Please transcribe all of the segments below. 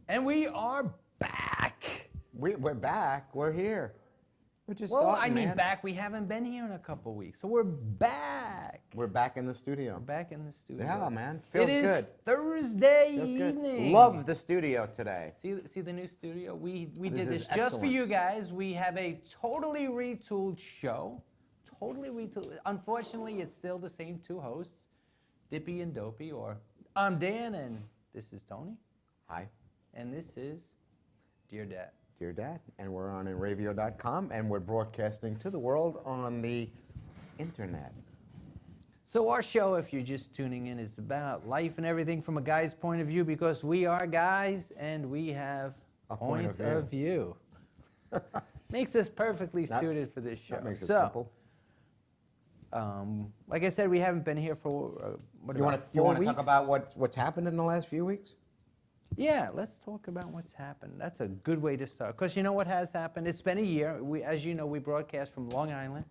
And we are back. We're back. We're here. We're just Well, starting, I mean man. back. We haven't been here in a couple weeks, so we're back. We're back in the studio. We're back in the studio. Yeah, man. Feels It is good. Thursday Feels good. evening. Love the studio today. See the new studio? We This did this is just for excellent. you guys. We have a totally retooled show. Totally retooled. Unfortunately, it's still the same two hosts, Dippy and Dopey, or I'm Dan and this is Tony. Hi, And this is Dear Dad. dear Dad. And we're on Enravio.com, and we're broadcasting to the world on the internet. So our show, if you're just tuning in, is about life and everything from a guy's point of view, because we are guys and we have A point points of view. of view. Makes us perfectly suited for this show. That makes it So, simple. like I said, we haven't been here for what, You about want 4 to weeks? talk about what's happened in the last few weeks? Yeah, let's talk about what's happened. That's a good way to start. Because you know what has happened? It's been a year. As you know, we broadcast from Long Island.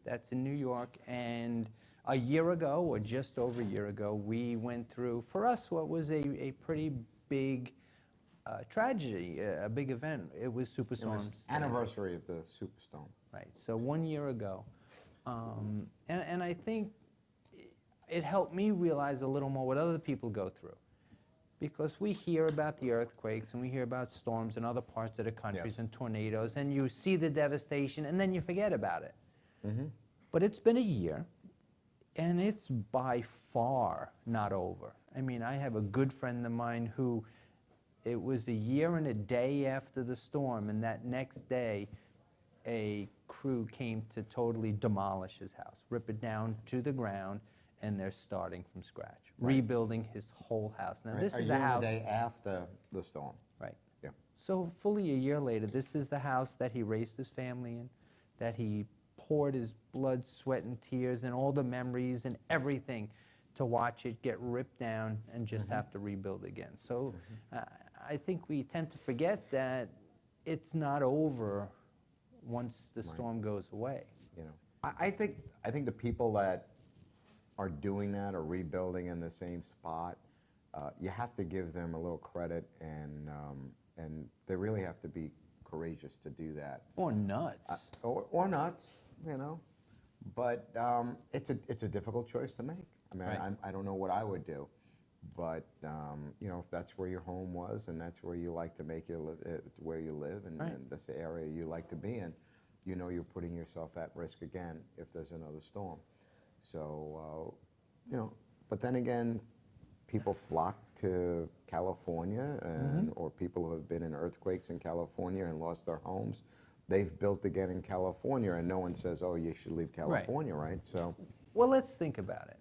That's in New York. And a year ago, or just over a year ago, we went through, for us, what was a pretty big tragedy, a big event. It was It Superstorm was Sandy. anniversary of the Superstorm. Right, so 1 year ago. And I think it helped me realize a little more what other people go through. Because we hear about the earthquakes and we hear about storms in other parts of the countries Yes. and tornadoes, and you see the devastation and then you forget about it. Mm-hmm. But it's been a year, and it's by far not over. I mean, I have a good friend of mine who, it was a year and a day after the storm, and that next day, a crew came to totally demolish his house, rip it down to the ground, and they're starting from scratch, Right. rebuilding his whole house. Now, this is a year and house, a day after the storm. right? Yeah. So fully a year later, this is the house that he raised his family in, that he poured his blood, sweat, and tears, and all the memories and everything to watch it get ripped down and just have to rebuild again. So I think we tend to forget that it's not over once the storm goes away. You know, I think the people that are doing that or rebuilding in the same spot, you have to give them a little credit, and they really have to be courageous to do that. Or nuts. Or nuts, you know. But it's a difficult choice to make. I mean, Right. I don't know what I would do, but you know, if that's where your home was and that's where you like to make your where you live, and, Right. and that's the area you like to be in, you know, you're putting yourself at risk again if there's another storm. So you know, but then again, people flock to California, and or people who have been in earthquakes in California and lost their homes. They've built again in California, and no one says, "Oh, you should leave California," right? So, Well, let's think about it.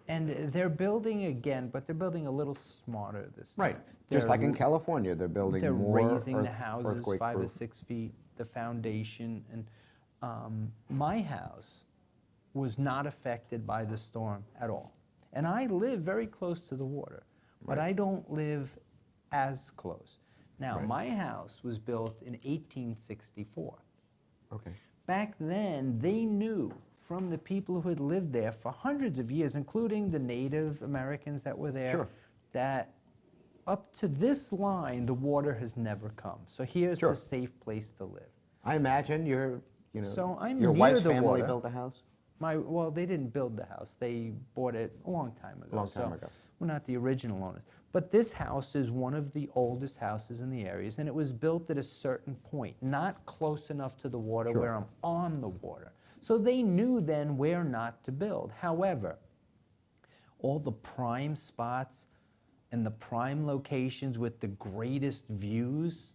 And they're building again, but they're building a little smarter this time. right, just They're like in California, they're building They're more raising the houses earthquake 5 or proof. 6 feet, the foundation. And my house was not affected by the storm at all. And I live very close to the water, but Right. I don't live as close. Now, Right. my house was built in 1864. Okay. Back then, they knew from the people who had lived there for hundreds of years, including the Native Americans that were there, Sure. that up to this line, the water has never come. So here's Sure. a safe place to live. I imagine you know, So I'm your near wife's the family water. built a house. Well, they didn't build the house. They bought it a long time ago. Long time ago. We're not the original owners. But this house is one of the oldest houses in the areas, and it was built at a certain point, not close enough to the water Sure. where I'm on the water. So they knew then where not to build. However, all the prime spots and the prime locations with the greatest views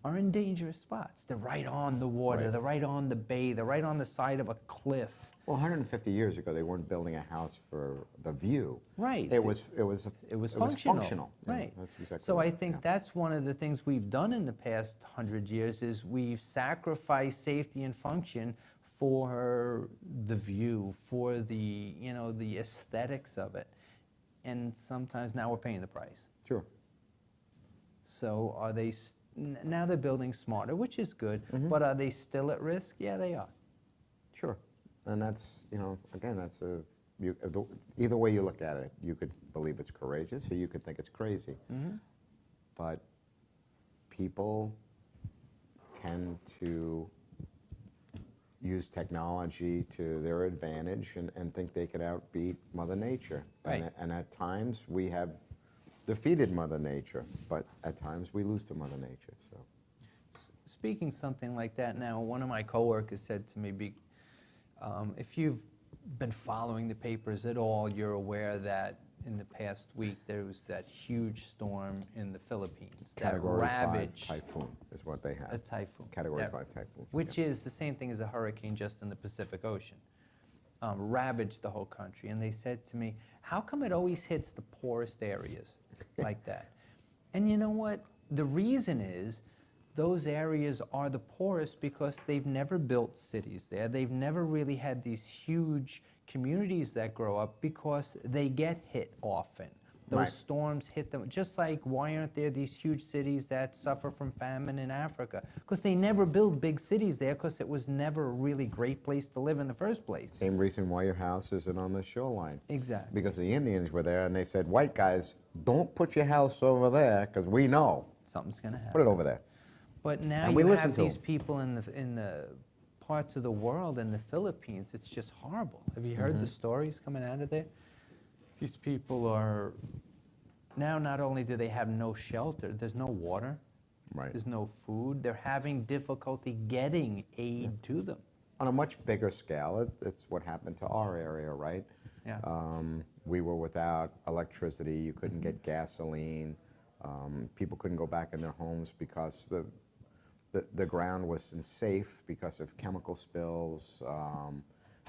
are in dangerous spots. They're right on the water, Right. they're right on the bay, they're right on the side of a cliff. Well, 150 years ago, they weren't building a house for the view. Right. It was functional. Yeah, Right. that's exactly So right. I think Yeah. that's one of the things we've done in the past 100 years is we've sacrificed safety and function for the view, for the, you know, the aesthetics of it. And sometimes now we're paying the price. Sure. So are they, now they're building smarter, which is good, but are they still at risk? Yeah, they are. Sure. And that's, you know, again, that's either way you look at it, you could believe it's courageous or you could think it's crazy. But people tend to use technology to their advantage and think they could outbeat Mother Nature. Right. And at times we have defeated Mother Nature, but at times we lose to Mother Nature. So. Speaking something like that now, one of my coworkers said to me, if you've been following the papers at all, you're aware that in the past week there was that huge storm in the Philippines Category that 5 ravaged typhoon is what they have. a typhoon. Category that- 5 typhoon. Which yeah. is the same thing as a hurricane, just in the Pacific Ocean. Ravaged the whole country. And they said to me, how come it always hits the poorest areas like that? And you know what? The reason is those areas are the poorest because they've never built cities there. They've never really had these huge communities that grow up because they get hit often. Those Right. storms hit them. Just like, why aren't there these huge cities that suffer from famine in Africa? Because they never build big cities there because it was never a really great place to live in the first place. Same reason why your house isn't on the shoreline. Exactly. Because the Indians were there and they said, white guys, don't put your house over there because we know. Something's going to happen. Put it over there. But now And we you listen have to these 'em. people in the parts of the world, in the Philippines, it's just horrible. Have you heard the stories coming out of there? These people are, now not only do they have no shelter, there's no water, Right. there's no food, they're having difficulty getting aid to them. On a much bigger scale, it's what happened to our area, right? Yeah. We were without electricity. You couldn't get gasoline. People couldn't go back in their homes because the ground wasn't safe because of chemical spills.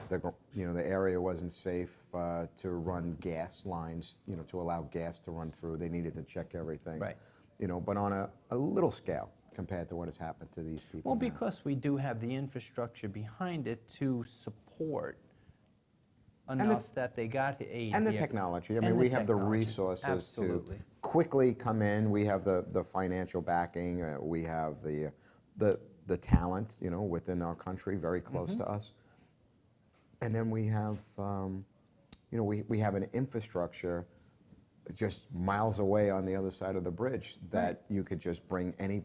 The area wasn't safe to run gas lines, to allow gas to run through. They needed to check everything. Right. But on a little scale compared to what has happened to these people. Well, now. because we do have the infrastructure behind it to support enough that they got aid And the here. technology. I And mean, the we have the technology. resources Absolutely. to quickly come in. We have the financial backing. We have the talent, within our country, very close Mm-hmm. to us. And then we have, we have an infrastructure just miles away on the other side of the bridge that you could just bring any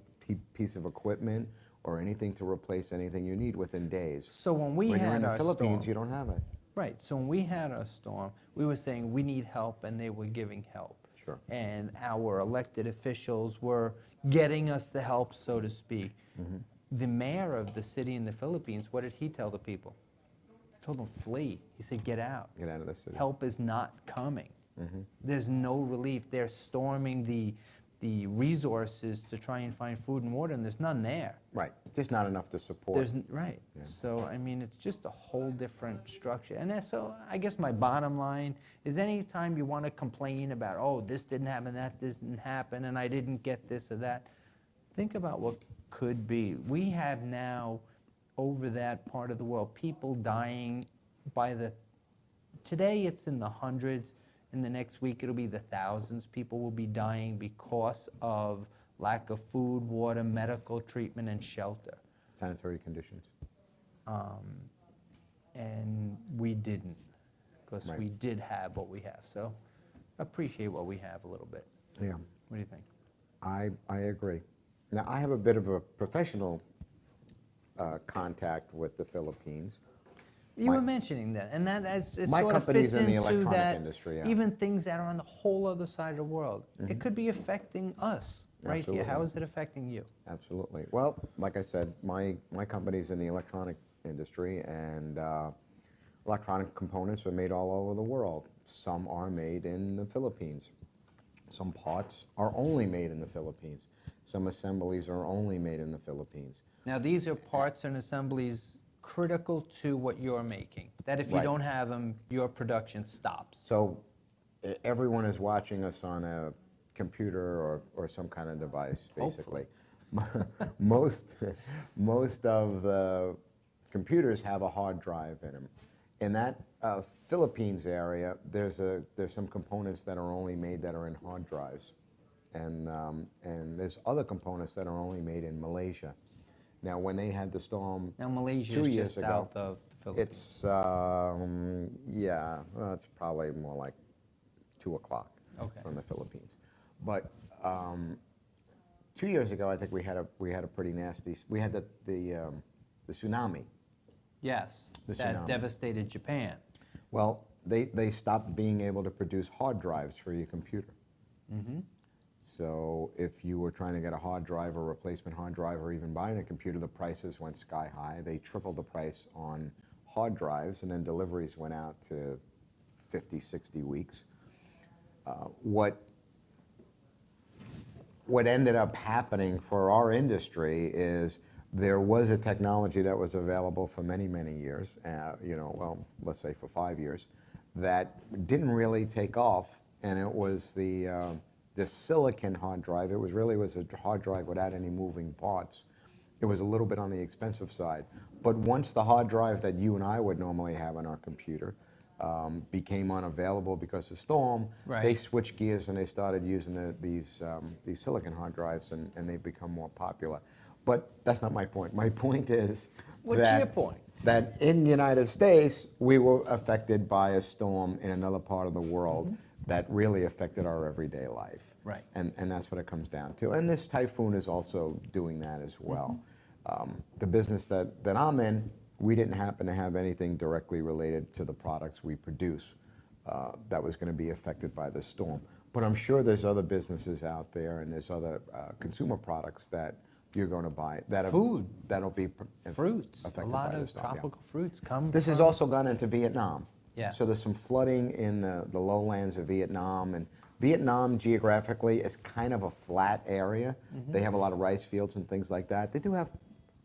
piece of equipment or anything to replace anything you need within days. So when we When you're in had the our Philippines, storm, you don't have it. right, so when we had our storm, we were saying we need help, and they were giving help. Sure. And our elected officials were getting us the help, so to speak. Mm-hmm. The mayor of the city in the Philippines, what did he tell the people? He told them, flee. He said, get out. Get out of the city. Help is not coming. There's no relief. They're storming the resources to try and find food and water, and there's none there. Right, just not enough to support. Right. Yeah. So, I mean, it's just a whole different structure. And so I guess my bottom line is anytime you want to complain about, oh, this didn't happen, that didn't happen, and I didn't get this or that, think about what could be. We have now, over that part of the world, people dying today it's in the hundreds. In the next week, it'll be the thousands. People will be dying because of lack of food, water, medical treatment, and shelter. Sanitary conditions. And we didn't, because Right. we did have what we have. So appreciate what we have a little bit. Yeah, What do you think? I agree. Now, I have a bit of a professional contact with the Philippines. You My- were mentioning that, and it My sort of company's fits in the into electronic that. industry, yeah. Even things that are on the whole other side of the world, it could be affecting us right here. How Absolutely. is it affecting you? Absolutely. Well, like I said, my company's in the electronic industry, and electronic components are made all over the world. Some are made in the Philippines. Some parts are only made in the Philippines. Some assemblies are only made in the Philippines. Now, these are parts and assemblies critical to what you're making. That if you Right. don't have them, your production stops. So everyone is watching us on a computer or some kind of device, basically. most of the computers have a hard drive in them. In that Philippines area, there's some components that are only made that are in hard drives, and there's other components that are only made in Malaysia. Now, when they had the storm Now, Malaysia 2 is years just ago, south of the Philippines. it's probably more like 2 o'clock Okay. from the Philippines. But 2 years ago, I think we had a pretty nasty. We had the tsunami. Yes, The that tsunami. devastated Japan. Well, they stopped being able to produce hard drives for your computer. So if you were trying to get a hard drive or replacement hard drive or even buying a computer, the prices went sky high. They tripled the price on hard drives, and then deliveries went out to 50, 60 weeks. What ended up happening for our industry is there was a technology that was available for many, many years, well, let's say for 5 years, that didn't really take off, and it was the silicon hard drive. It was a hard drive without any moving parts. It was a little bit on the expensive side. But once the hard drive that you and I would normally have on our computer became unavailable because of storm, Right. they switched gears and they started using these silicon hard drives, and they've become more popular. But that's not my point. My point is What's your point? that in the United States, we were affected by a storm in another part of the world that really affected our everyday life. Right. And that's what it comes down to. And this typhoon is also doing that as well. The business that I'm in, we didn't happen to have anything directly related to the products we produce that was going to be affected by the storm. But I'm sure there's other businesses out there, and there's other consumer products that you're going to buy. That'll be Fruits. affected A lot by the of storm, yeah. tropical fruits come This has from- also gone into Vietnam. Yes. So there's some flooding in the lowlands of Vietnam. And Vietnam, geographically, is kind of a flat area. They have a lot of rice fields and things like that. They do have,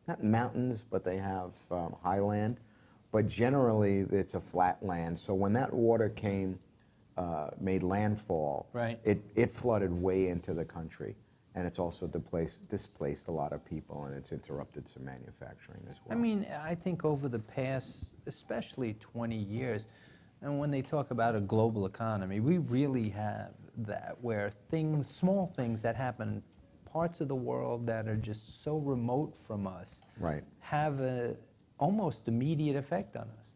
not mountains, but they have highland. But generally, it's a flat land. So when that water came, made landfall, Right. it flooded way into the country. And it's also displaced a lot of people, and it's interrupted some manufacturing as well. I mean, I think over the past, especially 20 years, and when they talk about a global economy, we really have that, where things, small things that happen in parts of the world that are just so remote from us, Right. have a almost immediate effect on us.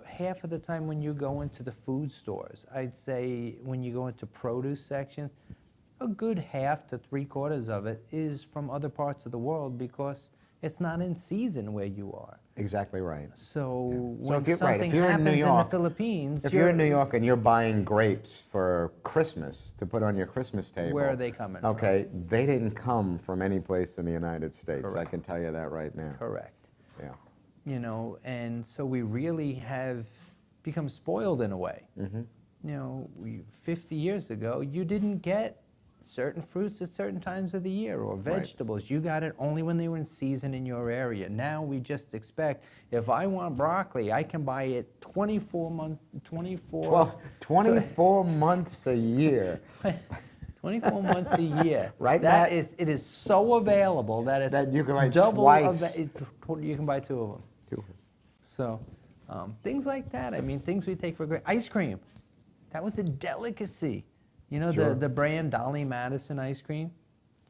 Half of the time when you go into the food stores, I'd say when you go into produce sections, a good half to 3/4 of it is from other parts of the world because it's not in season where you are. Exactly right. So Yeah. when if you're, something if you're happens in, New York, the Philippines, if you're in New York and you're buying grapes for Christmas to put on your Christmas table, where are they coming from? okay, they didn't come from any place in the United States. I Correct. can tell you that right now. Correct. Yeah. You know, and so we really have become spoiled in a way. You know, 50 years ago, you didn't get certain fruits at certain times of the year, or vegetables. You got it only when they were in season in your area. Now we just expect, if I want broccoli, I can buy it 24 Well, 24 months a year. 24 months a year. Right, That Matt? is, it is so available that it's That you can buy double twice. You can buy 2 of them. So things like that. I mean, things we take for granted. Ice cream, that was a delicacy. You know, Sure. the brand Dolly Madison ice cream,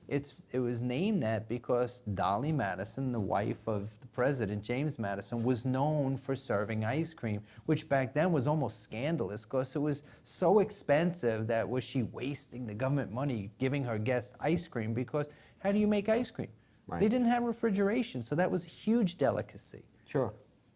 it was named that because Dolly Madison, the wife of the president, James Madison, was known for serving ice cream, which back then was almost scandalous because it was so expensive that was she wasting the government money giving her guests ice cream, because how do you make ice cream? Right. They didn't have refrigeration, so that was a huge delicacy. Sure.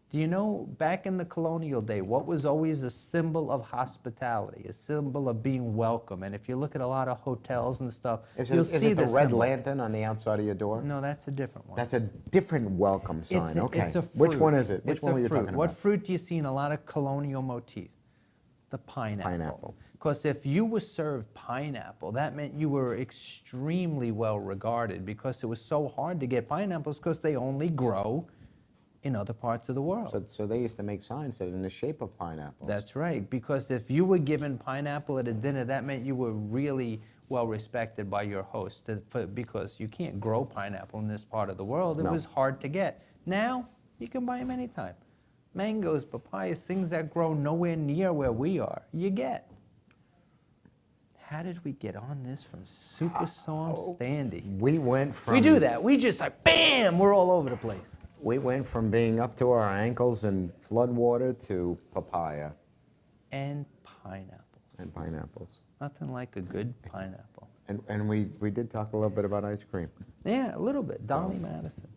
Do you know, back in the colonial day, what was always a symbol of hospitality, a symbol of being welcome? And if you look at a lot of hotels and stuff, you'll see it the this red symbol. lantern on the outside of your door? No, that's a different one. That's a different welcome sign. It's a, okay. it's a fruit. Which one is it? Which It's one a were you fruit. talking What about? fruit do you see in a lot of colonial motifs? The pineapple. Pineapple. Because if you were served pineapple, that meant you were extremely well regarded, because it was so hard to get pineapples because they only grow in other parts of the world. So they used to make signs that in the shape of pineapples. That's right, because if you were given pineapple at a dinner, that meant you were really well respected by your host, because you can't grow pineapple in this part of the world. It No. was hard to get. Now, you can buy them anytime. Mangoes, papayas, things that grow nowhere near where we are, you get. How did we get on this from Superstorm Sandy? We went from We do that. We just like, bam, we're all over the place. We went from being up to our ankles in floodwater to And pineapples. pineapples. Nothing like a good pineapple. And we did talk a little bit about ice cream. Yeah, a little bit. Dolly Madison.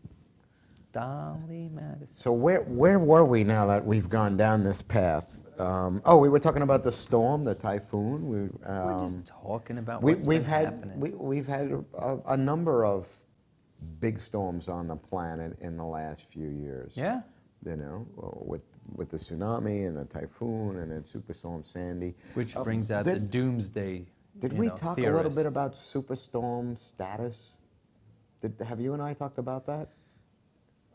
Dolly Madison. So where were we now that we've gone down this path? Oh, we were talking about the storm, the typhoon. We're just talking about what's been happening. We've had a number of big storms on the planet in the last few years. Yeah. You know, with the tsunami and the typhoon and then Superstorm Sandy. Which brings out the doomsday. Did we talk a little bit about superstorm status? Have you and I talked about that?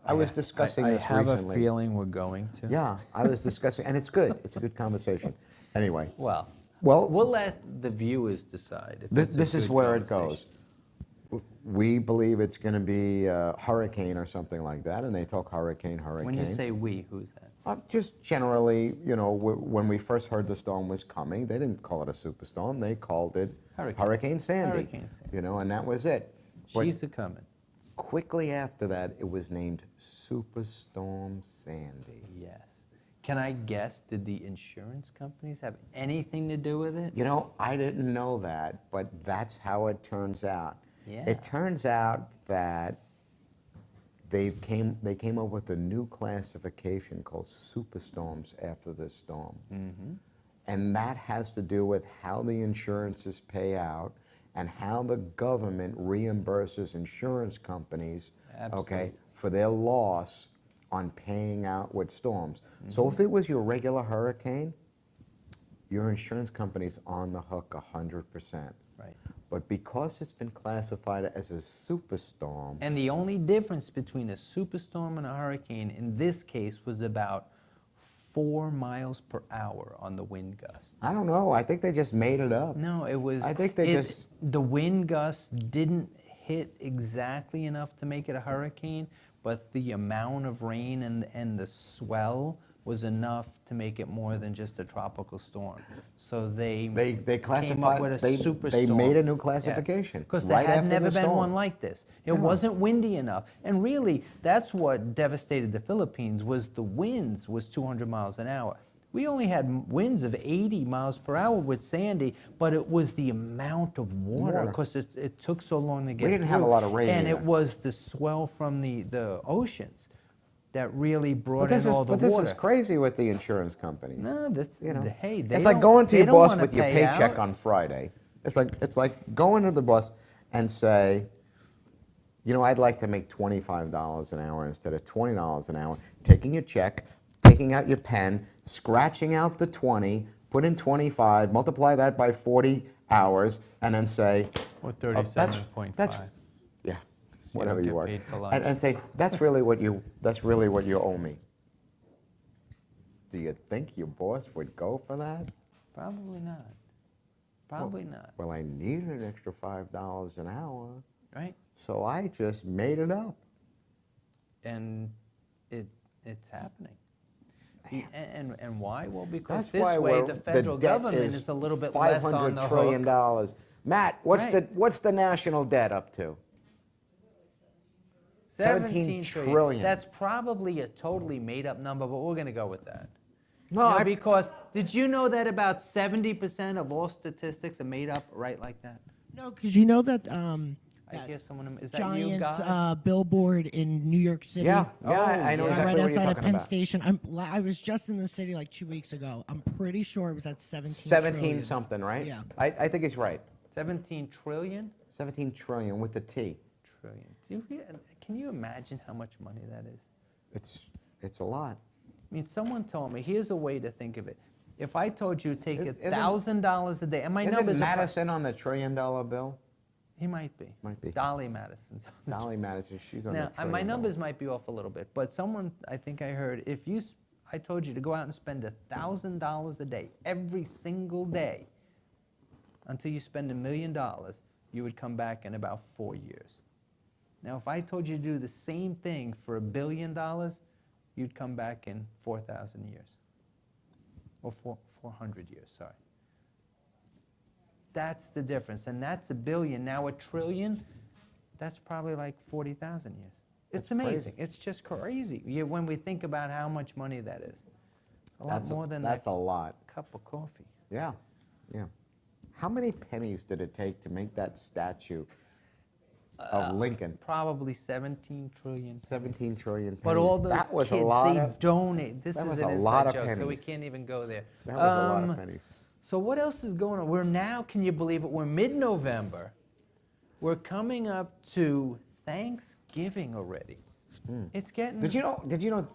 I was discussing this recently. I have a feeling we're going to. Yeah, I was discussing, and it's good. It's a good conversation. Anyway. Well, we'll let the viewers decide. If this is where it goes. We believe it's going to be a hurricane or something like that, and they talk hurricane. When you say we, who's that? Just generally, you know, when we first heard the storm was coming, they didn't call it a superstorm. They called it Hurricane Sandy. Hurricane Sandy. You know, and that was it. She's a-coming. Quickly after that, it was named Superstorm Sandy. Yes. Can I guess, did the insurance companies have anything to do with it? You know, I didn't know that, but that's how it turns out. Yeah. It turns out that they came up with a new classification called superstorms after this storm. Mm-hmm. And that has to do with how the insurances pay out and how the government reimburses insurance companies, okay, for their loss on paying out with storms. Mm-hmm. So if it was your regular hurricane, your insurance company's on the hook 100%. Right. But because it's been classified as a superstorm... And the only difference between a superstorm and a hurricane in this case was about 4 miles per hour on the wind gusts. I don't know. I think they just made it up. No, it was... I think they just... The wind gusts didn't hit exactly enough to make it a hurricane, but the amount of rain and the swell was enough to make it more than just a tropical storm. So they classified, came up with a superstorm. They made a new classification. Because there had never been one like this. It wasn't windy enough. And really, that's what devastated the Philippines, was the winds was 200 miles an hour. We only had winds of 80 miles per hour with Sandy, but it was the amount of water, because it took so long to get through. We didn't have a lot of rain And either. it was the swell from the oceans that really brought in all the water. But this is crazy with the insurance companies. No, that's, you know, hey, they it's like don't- going to they your don't boss wanna with your pay paycheck out. on Friday. It's like going to the boss and say, you know, I'd like to make $25 an hour instead of $20 an hour. Taking your check, taking out your pen, scratching out the 20, put in 25, multiply that by 40 hours, and then say, Or oh, 37.5. that's yeah, whatever don't you get are, paid for lunch. and say that's really what you owe me. Do you think your boss would go for that? Probably not. Probably not. Well, I need an extra $5 an hour, Right? so I just made it up. And it's happening. And why? Well, because That's this why way the federal debt government is a little bit less on the $500 trillion. hook. Matt, what's the national debt up to? 17 trillion. That's probably a totally made-up number, but we're going to go with that. No, because did you know that about 70% of all statistics are made up right like that? No, because you know that I hear someone, is that you, giant God? billboard in New York City. yeah, Oh, I know yeah. exactly right what you're outside of talking Penn about. Station. I was just in the city like 2 weeks ago. I'm pretty sure it was at 17 17 trillion. something, right? Yeah. I think it's right. 17 trillion? 17 trillion with the T. Trillion. Can you imagine how much money that is? It's a lot. I mean, someone told me, here's a way to think of it. If I told you to take Isn't- $1,000 a day, and my numbers Isn't are... Madison on the $1 trillion bill? He might be. Might be. Dolly Madison's. Dolly Madison, she's on Now, the $1 my trillion numbers might be off a little bit, but someone, I think I heard, I told you to go out and spend $1,000 a day, every single day, until you spend $1 million, you would come back in about 4 years. Now, if I told you to do the same thing for $1 billion, you'd come back in 4,000 years. Or 400 years, sorry. That's the difference, and that's $1 billion. Now, $1 trillion, that's probably like 40,000 years. It's amazing. crazy. It's just crazy when we think about how much money that is. It's a lot more than That's that a lot. cup of coffee. Yeah, yeah. How many pennies did it take to make that statue of Lincoln? Probably 17 trillion. 17 trillion pennies. But all those that was kids, a lot they of, donate. This that is was an a inside lot of joke, so we pennies. can't even go there. That was a lot of pennies. So what else is going on? We're now, can you believe it? We're mid-November. We're coming up to Thanksgiving already. It's getting... Did you know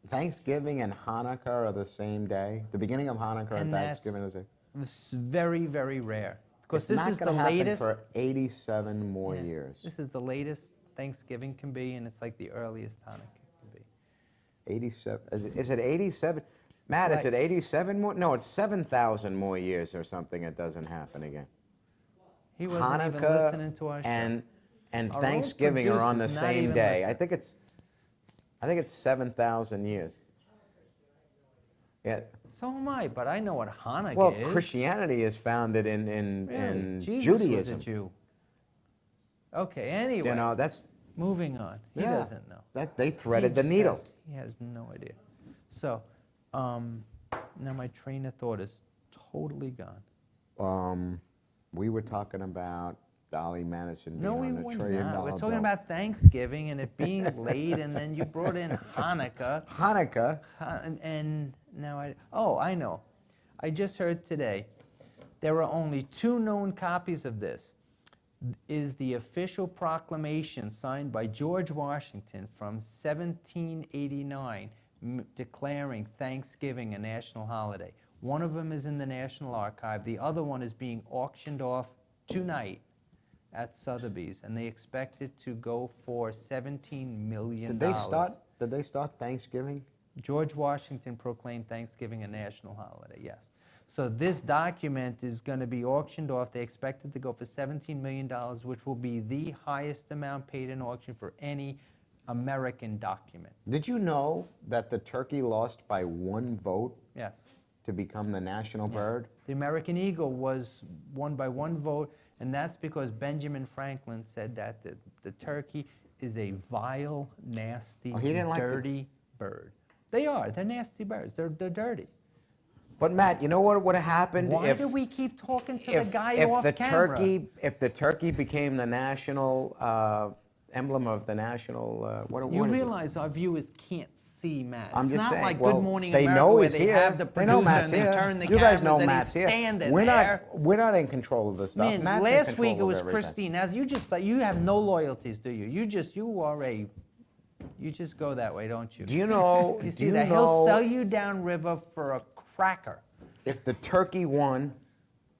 Thanksgiving and Hanukkah are the same day? The beginning of Hanukkah and Thanksgiving is the This is very, very rare. Because this is the not gonna happen latest... for 87 more years. This is the latest Thanksgiving can be, and it's like the earliest Hanukkah can be. 87. Is it 87? Matt, is Right. it 87 more? No, it's 7,000 more years or something. It doesn't happen again. He wasn't even Hanukkah listening to our show. and Our own Thanksgiving are on the producer's not same even day. listening. I think it's 7,000 years. Yeah. So am I, but I know what Hanukkah Well, is. Christianity is founded in Really? Jesus Judaism. was a Jew. Okay, anyway. You know, that's Moving on. He yeah, doesn't know. That they threaded He the just needle. He has no idea. So, now my train of thought is totally gone. We were talking about Dolly Madison being No, we on were $1 trillion not. We're talking bill. about Thanksgiving and it being late, and then you brought in Hanukkah. Hanukkah. And now I know. I just heard today there are only 2 known copies of this. Is the official proclamation signed by George Washington from 1789 declaring Thanksgiving a national holiday. One of them is in the National Archive. The other one is being auctioned off tonight at Sotheby's, and they expect it to go for $17 million. Did they start Thanksgiving? George Washington proclaimed Thanksgiving a national holiday, yes. So this document is going to be auctioned off. They expect it to go for $17 million, which will be the highest amount paid in auction for any American document. Did you know that the turkey lost by 1 vote Yes. to become the national bird? The American eagle was won by 1 vote, and that's because Benjamin Franklin said that the turkey is a vile, nasty, Oh, he didn't like dirty bird. They are. They're nasty birds. They're dirty. But Matt, you know what would have happened Why if do we keep talking to the guy if off the camera? if the turkey became the national emblem of the national what You is it? realize our viewers can't see Matt. I'm It's just not saying, like well, Good Morning they America know where he's they here. have the They know producer Matt's and they here. turn the You cameras guys know and Matt's he's here. standing We're there. not in control of this stuff. Man, Matt's in last control week it of was everything. Christine. Now you have no loyalties, do you? You just go that way, don't you? Do you know? You do see you that? know He'll sell you downriver for a cracker. If the turkey won,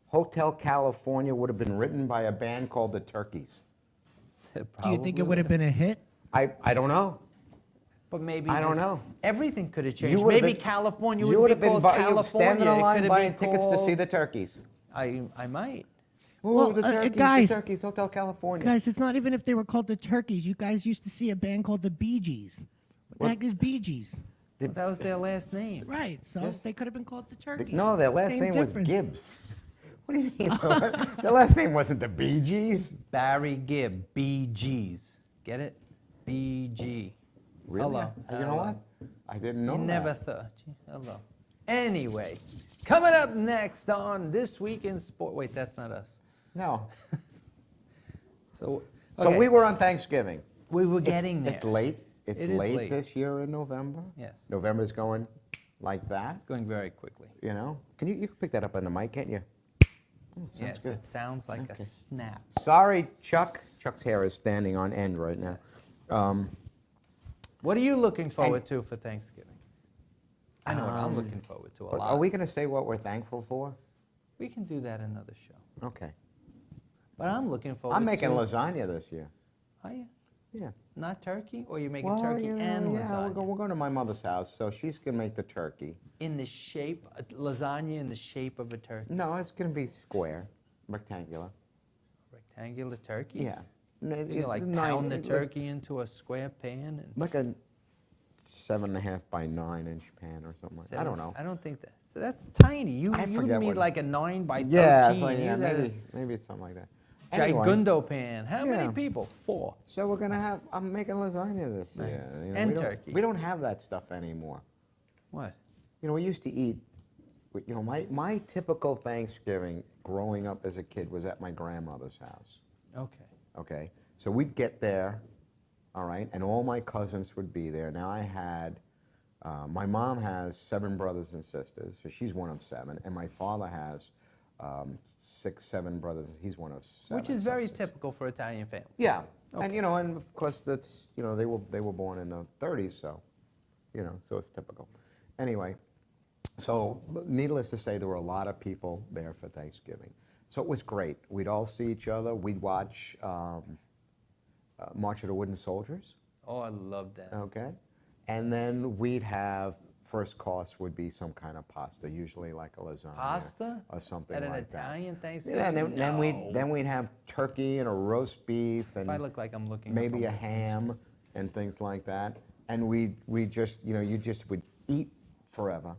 Hotel California would have been written by a band called the Turkeys. Do you think it would have been a hit? I don't know. But maybe I don't know. Everything could have You changed. would have Maybe been- California you would have be called you California. standing in It line could have buying been tickets to see called- the turkeys. I might. Ooh, Well, the turkeys, guys- the turkeys, Hotel California. Guys, it's not even if they were called the Turkeys. You guys used to see a band called the Bee Gees. What the heck is Bee Gees? That was their last name. Right, so Yes. they could have been called the Turkeys. No, their last Same name was difference. Gibbs. What do you mean? Their last name wasn't the Bee Gees? Barry Gibb, BGs. Get it? BG. Really? Hello. You know what? I didn't know You that. never thought. Hello. Anyway, coming up next on This Week in Sport. Wait, that's not us. No. So So we were on Thanksgiving. we were getting there. It's late. It's It is late, late. this year in November. Yes. November's going like that, It's going very quickly. you know? You can pick that up on the mic, can't you? Yes, good. it sounds like Okay. a snap. Sorry, Chuck. Chuck's hair is standing on end right now. What are you looking forward to for Thanksgiving? I know what I'm looking forward to a But lot. are we going to say what we're thankful for? We can do that another show. Okay. But I'm looking forward I'm making to... lasagna this year. Are you? Yeah. Not turkey? Or you're making Well, turkey you know, and yeah, lasagna? we're going to my mother's house, so she's going to make the turkey. In the shape, lasagna in the shape of a turkey? No, it's going to be square, rectangular. Rectangular turkey? Yeah. You can like pound the turkey into a square pan and... Like a 7.5 by 9-inch pan or something like that. I don't know. I don't think that. So that's tiny. You I you forget need what- like a 9 by 13. Yeah, it's like, yeah, You got a maybe it's something like that. Anyway, Gigundo pan. How Yeah. many people? 4. so we're gonna have. I'm making lasagna this year. Nice. You know, And we don't- turkey. We don't have that stuff anymore. What? You know, we used to eat. You know, my typical Thanksgiving growing up as a kid was at my grandmother's house. Okay. Okay, so we'd get there, all right, and all my cousins would be there. Now I had, my mom has 7 brothers and sisters, so she's one of 7, and my father has 6, 7 brothers. He's one of 7. Which is very typical for Italian families. Yeah, Okay. and and of course that's they were born in the 30s, so so it's typical. Anyway, so needless to say, there were a lot of people there for Thanksgiving. So it was great. We'd all see each other. We'd watch March of the Wooden Soldiers. Oh, I love that. Okay, and then we'd have. First course would be some kind of pasta, usually like a lasagna. Pasta? Or something At an like that. Italian Thanksgiving? Yeah, and No. then we'd have turkey and a roast beef and If I look like I'm looking up maybe on a my- ham and things like that. And we just you just would eat forever.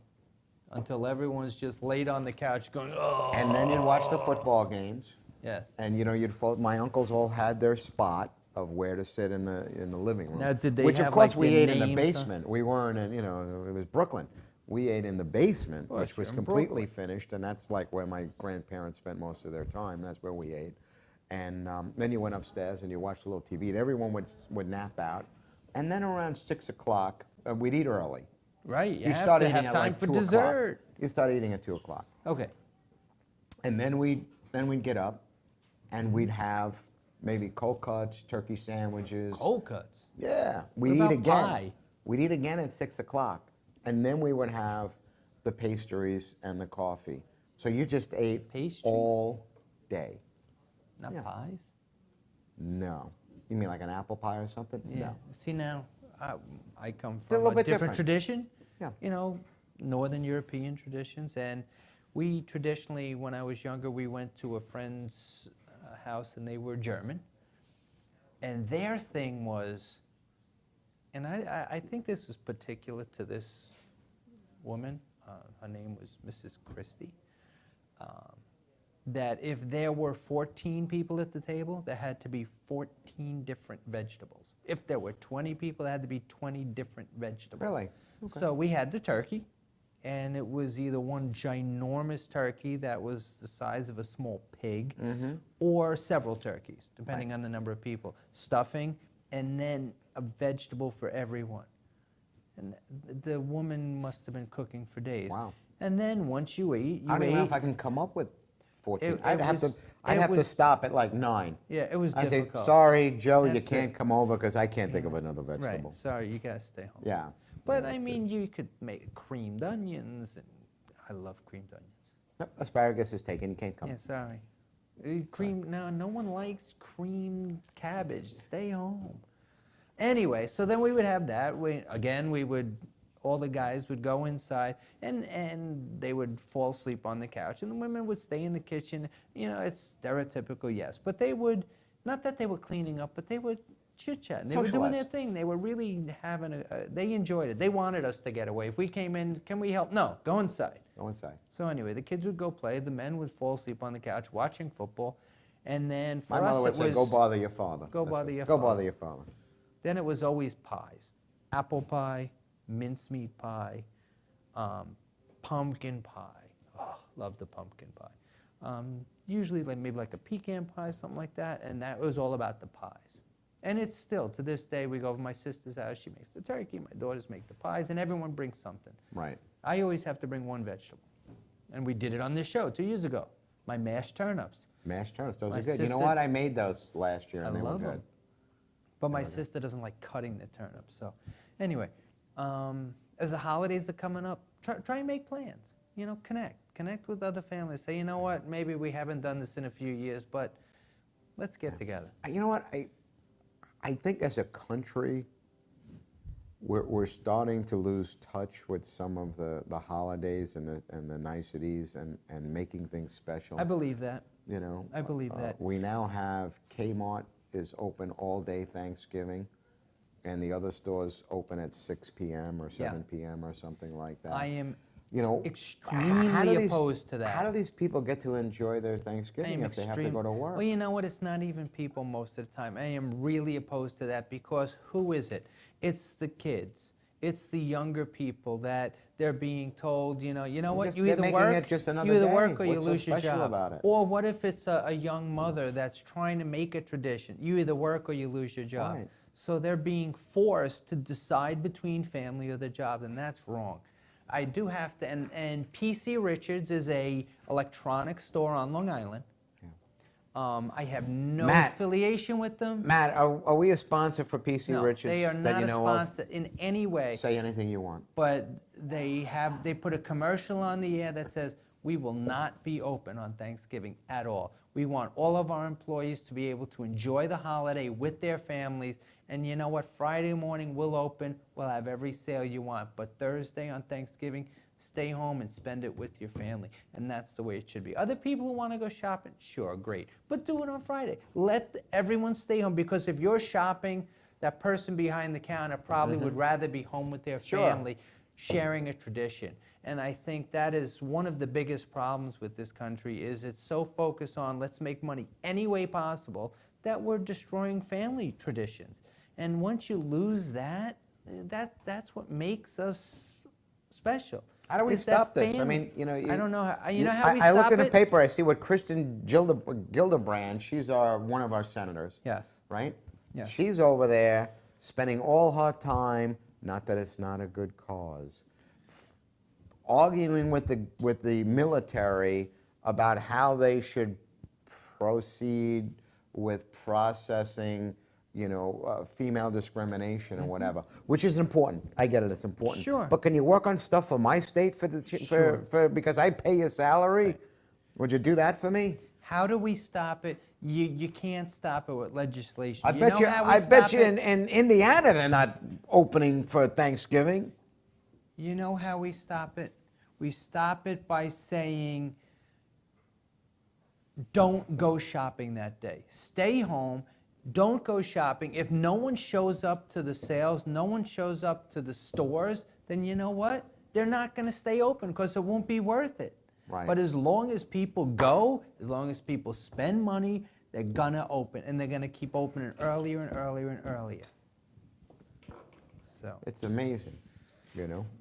Until everyone's just laid on the couch going, oh. And then you'd watch the football games. Yes. And you'd my uncles all had their spot of where to sit in the living room. Now, did they Which have, of course like, we their ate in the names on- basement. We weren't in it was Brooklyn. We ate in the basement, Well, which was you're in completely Brooklyn. finished, and that's like where my grandparents spent most of their time. That's where we ate. And then you went upstairs and you watched a little TV, and everyone would nap out. And then around 6 o'clock, we'd eat early. Right, you have start to eating have at time like for 2 o'clock. dessert. You start eating at 2 o'clock. Okay. And then we'd get up, and we'd have maybe cold cuts, turkey sandwiches. Cold cuts. Yeah, we'd about eat again. pie? We'd eat again at 6 o'clock, and then we would have the pastries and the coffee. So you just ate Pastries? all day. Not Yeah. pies? No, you mean like an apple pie or something? Yeah. No. See, now, I come a from little a bit different different. tradition. Yeah. Northern European traditions. And we traditionally, when I was younger, we went to a friend's house, and they were German. And their thing was, and I think this was particular to this woman, her name was Mrs. Christie, that if there were 14 people at the table, there had to be 14 different vegetables. If there were 20 people, there had to be 20 different vegetables. Really? Okay. So we had the turkey, and it was either one ginormous turkey that was the size of a small pig, or several turkeys, depending on the number of people. Stuffing, and then a vegetable for everyone. And the woman must have been cooking for days. Wow. And then once you ate, I don't even know if I can come up with 14. It I'd have was- to. I'd it have to was- stop at like 9. Yeah, it was I'd say, difficult. sorry, Joe, you That's can't it. come over because I can't think of another vegetable. Right, sorry, you gotta stay home. Yeah. But Yeah, I that's it. mean, you could make creamed onions, and I love creamed onions. Nope, asparagus is taken. You can't come. Yeah, sorry. No one likes creamed cabbage. Stay home. Anyway, so then we would have that. All the guys would go inside, and they would fall asleep on the couch, and the women would stay in the kitchen. It's stereotypical, yes, but they would, not that they were cleaning up, but they would chit-chat. They were doing their Socialize. thing. They were really having they enjoyed it. They wanted us to get away. If we came in, can we help? No, go inside. Go inside. So anyway, the kids would go play. The men would fall asleep on the couch watching football, and then for My us mother would it say, was "Go bother your father." Go That's bother it. your Go father. bother your father. Then it was always pies, apple pie, mincemeat pie, pumpkin pie. Oh, love the pumpkin pie. Usually maybe like a pecan pie, something like that, and that was all about the pies. And it's still, to this day, we go over to my sister's house, she makes the turkey, my daughters make the pies, and everyone brings something. Right. I always have to bring one vegetable. And we did it on this show 2 years ago. My mashed turnips. Mashed turnips. Those My are good. You know sister- what? I made those last year, I and they love were 'em. good. But my sister doesn't like cutting the turnips. So anyway, as the holidays are coming up, try and make plans. Connect with other families. Say, you know what, maybe we haven't done this in a few years, but let's get together. You know what? I think as a country, we're starting to lose touch with some of the holidays and the niceties and making things special. I believe that. I I believe that. We now have Kmart is open all day Thanksgiving, and the other stores open at 6 p.m. or 7 p.m. or something like that. I am how do extremely these- opposed to that. How do these people get to enjoy their I Thanksgiving am if they have to go to work? Well, you know what? It's not even people most of the time. I am really opposed to that because who is it? It's the kids. It's the younger people that they're being told, you know what, Just- you they're either making work, it just another you either day. work or you What's so lose your special job. about it? Or what if it's a young mother that's trying to make a tradition? You either work or you lose your job. Right. So they're being forced to decide between family or the job, and that's wrong. I do have to, and PC Richards is a electronics store on Long Island. I have no Matt. affiliation with them. Matt, are we a sponsor for PC No, Richards? they are that not you a know of? sponsor in any way. Say anything you want. But they put a commercial on the air that says, we will not be open on Thanksgiving at all. We want all of our employees to be able to enjoy the holiday with their families. And you know what? Friday morning we'll open. We'll have every sale you want. But Thursday on Thanksgiving, stay home and spend it with your family. And that's the way it should be. Other people who want to go shopping, sure, great. But do it on Friday. Let everyone stay home, because if you're shopping, that person behind the counter probably would rather be home with their Sure. family, sharing a tradition. And I think that is one of the biggest problems with this country, is it's so focused on let's make money any way possible that we're destroying family traditions. And once you lose that, that's what makes us special. How do we It's that stop this? I family. mean, you know, I don't know how, you know how we I stop look in the it? paper, I see what Kristen Gillibrand, she's one of our senators, Yes. right? Yes. She's over there spending all her time, not that it's not a good cause, arguing with the military about how they should proceed with processing, female discrimination or whatever, which is important. I get it, it's important. Sure. But can you work on stuff for my state for because I pay your salary? Would you do that for me? How do we stop it? You can't stop it with legislation. I bet you. how we I bet stop you it? in Indiana they're not opening for Thanksgiving. You know how we stop it? We stop it by saying, don't go shopping that day. Stay home. Don't go shopping. If no one shows up to the sales, no one shows up to the stores, then you know what? They're not going to stay open because it won't be worth it. Right. But as long as people go, as long as people spend money, they're going to open. And they're going to keep opening earlier and earlier and earlier. So. It's amazing.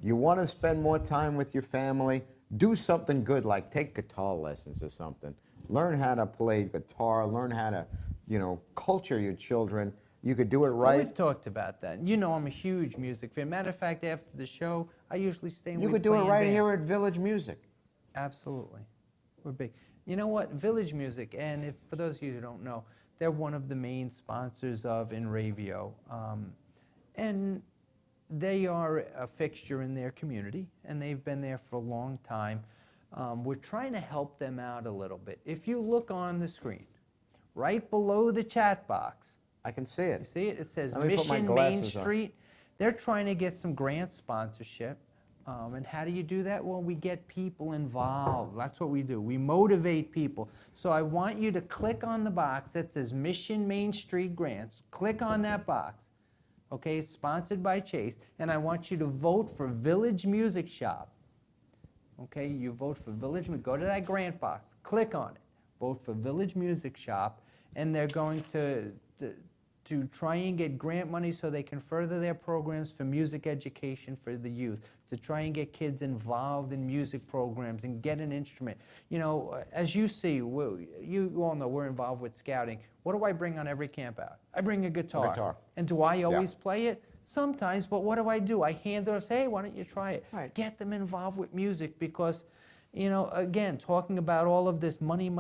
You want to spend more time with your family, do something good, like take guitar lessons or something. Learn how to play guitar, learn how to, culture your children. You could do it Well, right. we've talked about that. I'm a huge music fan. Matter of fact, after the show, I usually stay and You we could do play it in right band. here at Village Music. Absolutely. We're big. You know what? Village Music, and for those of you who don't know, they're one of the main sponsors of Inravio. And they are a fixture in their community, and they've been there for a long time. We're trying to help them out a little bit. If you look on the screen, right below the chat box, I can see you it. see it? It says Let me put my Mission Main glasses on. Street. They're trying to get some grant sponsorship. And how do you do that? Well, we get people involved. That's what we do. We motivate people. So I want you to click on the box that says Mission Main Street Grants. Click on that box. Okay, it's sponsored by Chase. And I want you to vote for Village Music Shop. Okay, you vote for Village, go to that grant box, click on it, vote for Village Music Shop, and they're going to try and get grant money so they can further their programs for music education for the youth, to try and get kids involved in music programs and get an instrument. As you see, you all know we're involved with scouting. What do I bring on every camp out? I bring a guitar. Guitar. And do I always play it? Sometimes, but what do? I hand it or say, hey, why don't you try it? Right. Get them involved with music because, again, talking about all of this money,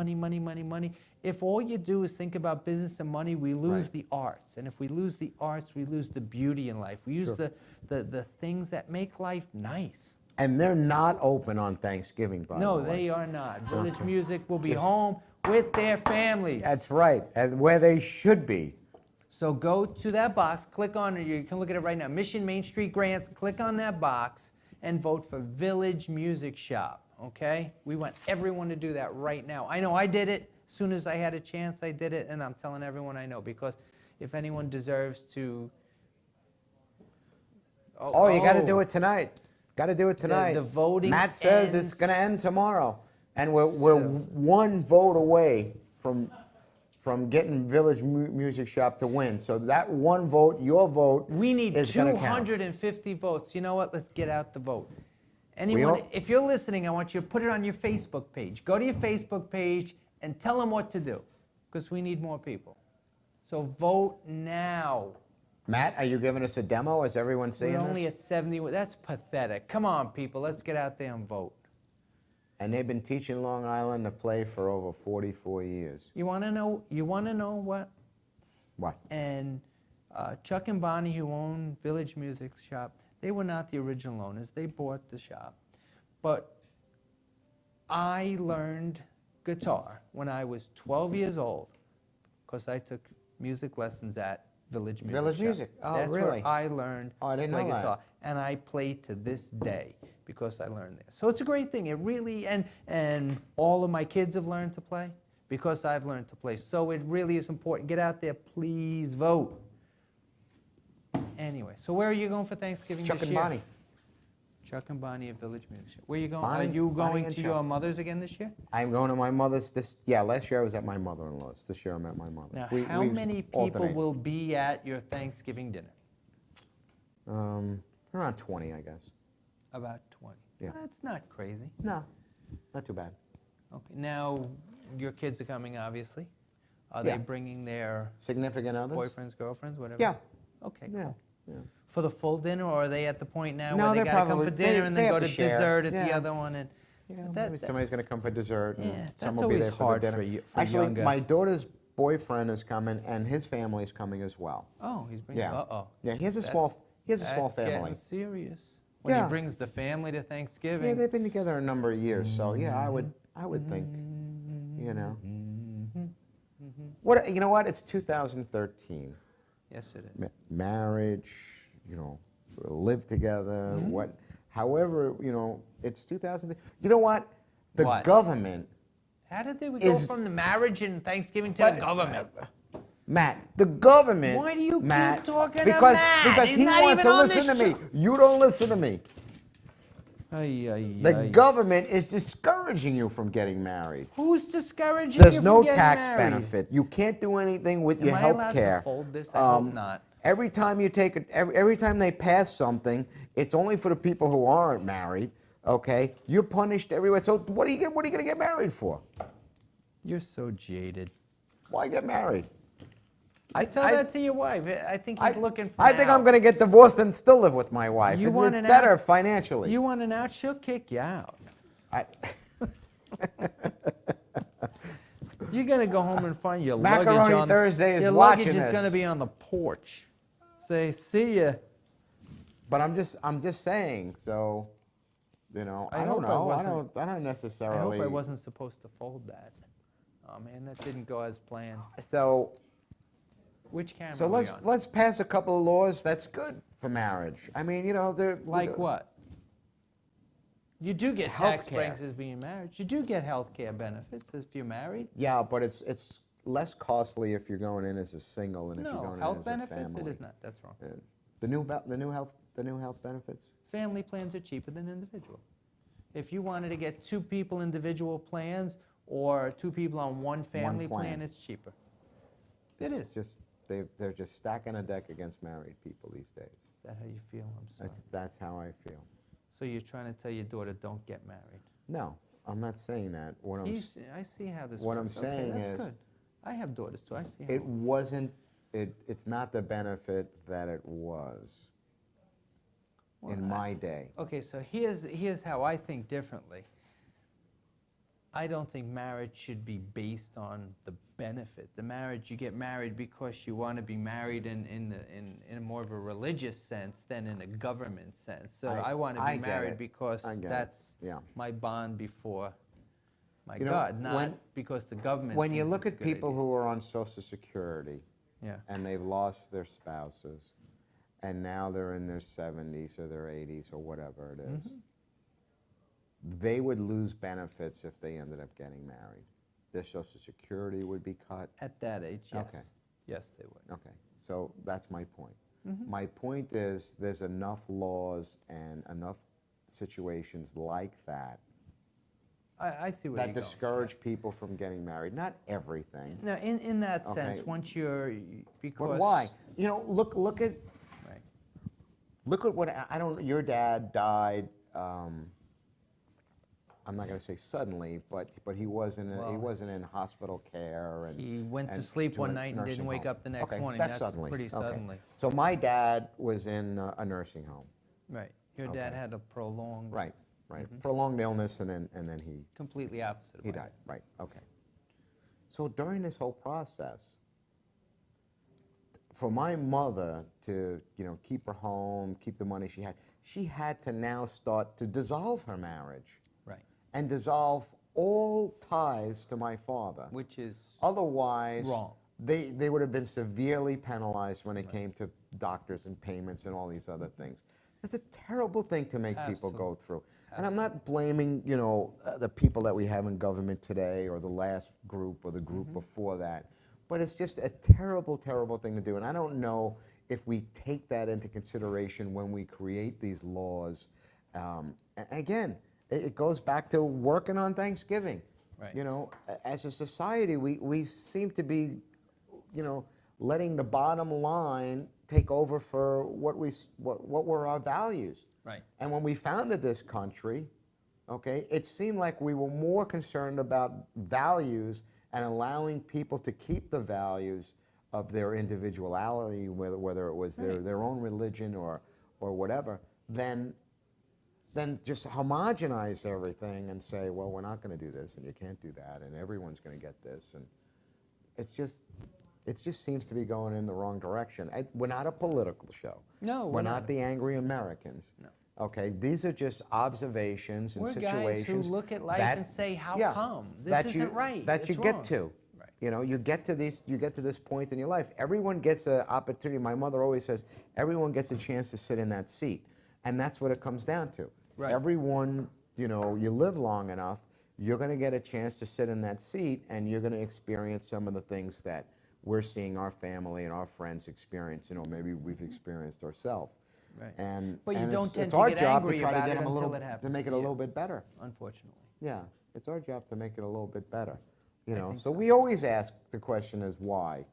if all you do is think about business and money, we lose Right. the arts. And if we lose the arts, we lose the beauty in life. We use Sure. the things that make life nice. And they're not open on Thanksgiving, by No, the way. they are not. Village Music will be home with their families. That's right, and where they should be. So go to that box, click on it, you can look at it right now, Mission Main Street Grants, click on that box and vote for Village Music Shop, okay? We want everyone to do that right now. I know I did it. As soon as I had a chance, I did it, and I'm telling everyone I know, because if anyone deserves to... Oh, you got to do it tonight. Got to do it tonight. The voting Matt says ends- it's going to end tomorrow, and we're So- one vote away from from getting Village Music Shop to win. So that one vote, your vote, We need is going to count. 250 votes. You know what? Let's get out the vote. Anyone, if you're listening, I want you to put it on your Facebook page. Go to your Facebook page and tell them what to do, because we need more people. So vote now. Matt, are you giving us a demo? Is everyone seeing We're this? only at 70. That's pathetic. Come on, people. Let's get out there and vote. And they've been teaching Long Island to play for over 44 years. You want to know? You want to know what? What? And Chuck and Bonnie, who own Village Music Shop, they were not the original owners. They bought the shop. But I learned guitar when I was 12 years old, because I took music lessons at Village Music Village Shop. Music. Oh, That's really? where I learned Oh, I to didn't play know that. guitar. And I play to this day because I learned there. So it's a great thing. It really, and all of my kids have learned to play because I've learned to play. So it really is important. Get out there, please vote. Anyway, so where are you going for Thanksgiving Chuck this and year? Bonnie. Chuck and Bonnie at Village Music Shop. Where are you going? Bonnie- Are you Bonnie going and to Chuck. your mother's again this year? I'm going to my mother's last year I was at my mother-in-law's. This year I'm at my mother's. Now, We- how we many people alternate. will be at your Thanksgiving dinner? Around 20, I guess. About 20. Yeah. That's not crazy. No, not too bad. Okay. Now, your kids are coming, obviously. Are Yeah. they bringing their Significant others? boyfriends, girlfriends, whatever? Yeah. Okay, Yeah. cool. Yeah. For the full dinner, or are they at the point now No, where they they're got to come probably- for dinner they- and they then have go to to share. dessert at the Yeah. other one? And Yeah, that- maybe somebody's going to come for dessert. And Yeah, some that's will be always there for hard the for dinner. you- for Actually, younger. my daughter's boyfriend is coming, and his family's coming as well. Oh, he's bringing. Yeah. Uh-oh. Yeah, he has a That's- small That's family. getting serious. When Yeah. he brings the family to Thanksgiving. Yeah, they've been together a number of years, so yeah, I would think, you know. What, you know what? It's 2013. Yes, it is. Marriage, you know, live together, however, you know, it's 2000. You know what? The What? government, How did they go Is- from the marriage and Thanksgiving to the government? Matt, the government. Why do you keep Matt, talking to because, Matt? Because He's he not wants even to on listen this to me. You don't listen to me. The government is discouraging you from getting married. Who's discouraging you There's from no getting tax married? benefit. You can't do anything with Am your I health allowed care. to fold this? I hope not. Every time you take every time they pass something, it's only for the people who aren't married. Okay, you're punished everywhere. So what are you going to get married for? You're so jaded. Why get married? Tell that to your wife. I think he's looking for I an think out. I'm going to get divorced and still live with my wife. You want It's an better out? financially. You want an out? She'll kick you out. I- You're gonna go home and find your Macaroni luggage on Thursday is your watching luggage is this. gonna be on the porch. Say, see ya. but I'm just saying. So, you know, I don't hope I know. wasn't- I don't I necessarily. hope I wasn't supposed to fold that. Oh man, that didn't go as planned. So. Which camera So are we let's on? let's pass a couple of laws that's good for marriage. I mean, you know, Like what? You do get tax Healthcare. breaks as being married. You do get health care benefits if you're married. Yeah, but it's less costly if you're going in as a single than if you're No, going health in as a benefits, family. it is not. That's wrong. The new health benefits. Family plans are cheaper than individual. If you wanted to get two people individual plans or two people on one family plan. plan, it's cheaper. It's is. just they're just stacking a deck against married people these days. Is that how you feel? I'm sorry. That's how I feel. So you're trying to tell your daughter, don't get married. No, I'm not saying that. What I'm I see how this what I'm works. saying okay, that's is- good. I have daughters too. I see how it wasn't. It's not the benefit that it was in my day. Okay, so here's how I think differently. I don't think marriage should be based on the benefit. The marriage, you get married because you want to be married in more of a religious sense than in a government sense. So I want to I be get married it. because I get it. that's Yeah. my bond before my You know, God, not when- because the government When you thinks look it's at a good people idea. who are on Social Security Yeah. and they've lost their spouses, and now they're in their 70s or their 80s or whatever it is, they would lose benefits if they ended up getting married. Their Social Security would be cut. At that age, yes. Okay. Yes, they would. Okay, so that's my point. My point is there's enough laws and enough situations like that I see where that you're going. discourage people from getting married. Not everything. No, in that sense, Okay. once you're, because. But why? You know, look at Right. what I don't. Your dad died. I'm not going to say suddenly, but he wasn't he Well, wasn't in hospital care, and He went to and sleep one a night and didn't nursing wake home. up the next Okay, morning. That's That's suddenly. pretty Okay. suddenly. So my dad was in a nursing home. Right. Your dad Okay. had a prolonged. Right. Prolonged illness, and then he Completely opposite of he mine. died. Right. Okay. So during this whole process, for my mother to, keep her home, keep the money she had to now start to dissolve her marriage Right. and dissolve all ties to my father. Which is Otherwise, wrong. they would have been severely penalized when it came to doctors and payments and all these other things. That's a terrible thing to make people go Absolutely. through. And I'm not blaming, the people that we have in government today or the last group or the group before that. But it's just a terrible, terrible thing to do. And I don't know if we take that into consideration when we create these laws. Again, it goes back to working on Thanksgiving. Right. As a society, we seem to be, letting the bottom line take over for what were our values. Right. And when we founded this country, okay, it seemed like we were more concerned about values and allowing people to keep the values of their individuality, whether it was their own religion or whatever, than just homogenize everything and say, well, we're not going to do this, and you can't do that, and everyone's going to get this, and it just seems to be going in the wrong direction. We're not a political show. No, we're not the Angry Americans. No. Okay, these are just observations and We're situations. guys who look at life that- and say, how yeah, come? that This you- isn't right. That It's you get wrong. to. Right. You get to this point in your life. Everyone gets an opportunity. My mother always says, everyone gets a chance to sit in that seat. And that's what it comes down to. Right. Everyone, you live long enough, you're going to get a chance to sit in that seat, and you're going to experience some of the things that we're seeing our family and our friends experience, maybe we've experienced ourselves. Right. And But you and don't it's, tend it's to our get job angry to try to about get it them a until little, it to happens make it to a you. little bit better. Unfortunately. Yeah, it's our job to make it a little bit better. think So so. we always ask the question is why,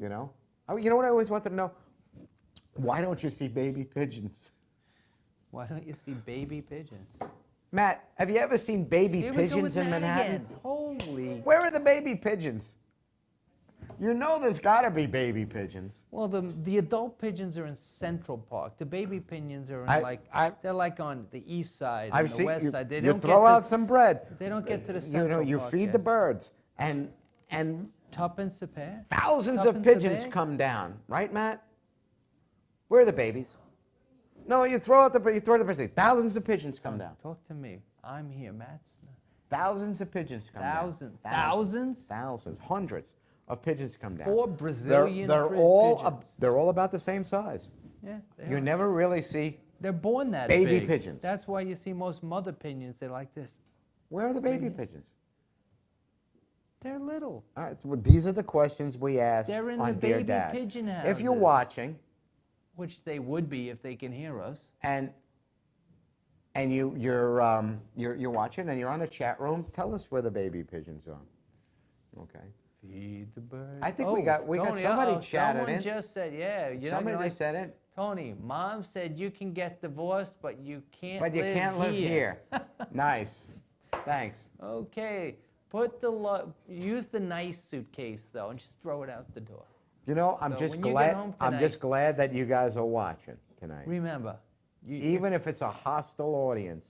You know what I always wanted to know? Why don't you see baby pigeons? Why don't you see baby pigeons? Matt, have you ever seen baby Here we go pigeons with in Matt Manhattan? again. Holy. Where are the baby pigeons? There's got to be baby pigeons. Well, the adult pigeons are in Central Park. The baby pigeons are in they're like on the east side and the west side. They you don't throw get out to, some bread. They don't get to the Central You Park feed yet. the birds, and Tuppence a pair. thousands of Tuppence a pigeons bag? come down, right, Matt? Where are the babies? No, you throw the birds. Thousands of pigeons come down. Talk to me. I'm here, Matt's. Thousands of pigeons come Thousands. down. Thousands? Hundreds of pigeons come down. 4 Brazilian they're pigeons. they're all about the same size. Yeah, they You are. never really see. They're born that baby big. pigeons. That's why you see most mother pigeons. They're like this. Where are the baby pigeons? They're little. All right, well, these are the questions we ask They're in on the Dear baby Dad. pigeon If you're houses. watching Which they would be if they can hear us. and you're watching and you're on a chat room, tell us where the baby pigeons are. Okay. Feed the birds. I think we got Tony, somebody chatted someone in. just said, yeah. You're not Somebody gonna just said it. Tony, Mom said you can get divorced, but you can't But you live can't live here. Nice. Thanks. Okay. Use the nice suitcase, though, and just throw it out the door. I'm So just when you get glad. home I'm tonight- just glad that you guys are watching tonight. Remember, Even if it's a hostile audience,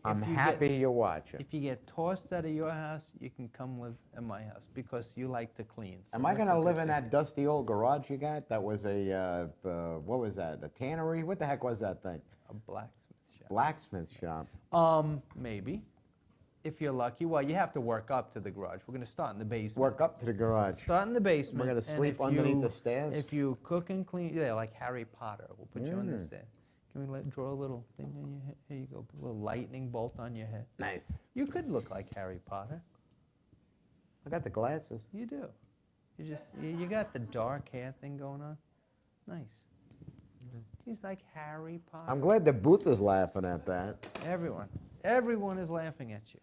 I'm happy you're watching. If you get tossed out of your house, you can come live in my house because you like to clean. So Am I that's going to a live good in thing. that dusty old garage you got? That was what was that? A tannery? What the heck was that thing? A blacksmith shop? Blacksmith shop. Maybe. If you're lucky. Well, you have to work up to the garage. We're going to start in the basement. Work up to the garage. Start in the basement. We're gonna and sleep if underneath you- the stairs? If you cook and clean, yeah, like Harry Potter. We'll put you on the stairs. Can we draw a little thing on your head? Here you go. Put a little lightning bolt on your head. Nice. You could look like Harry Potter. I got the glasses. You do. You got the dark hair thing going on. Nice. He's like Harry Potter. I'm glad the booth is laughing at that. Everyone is laughing at you.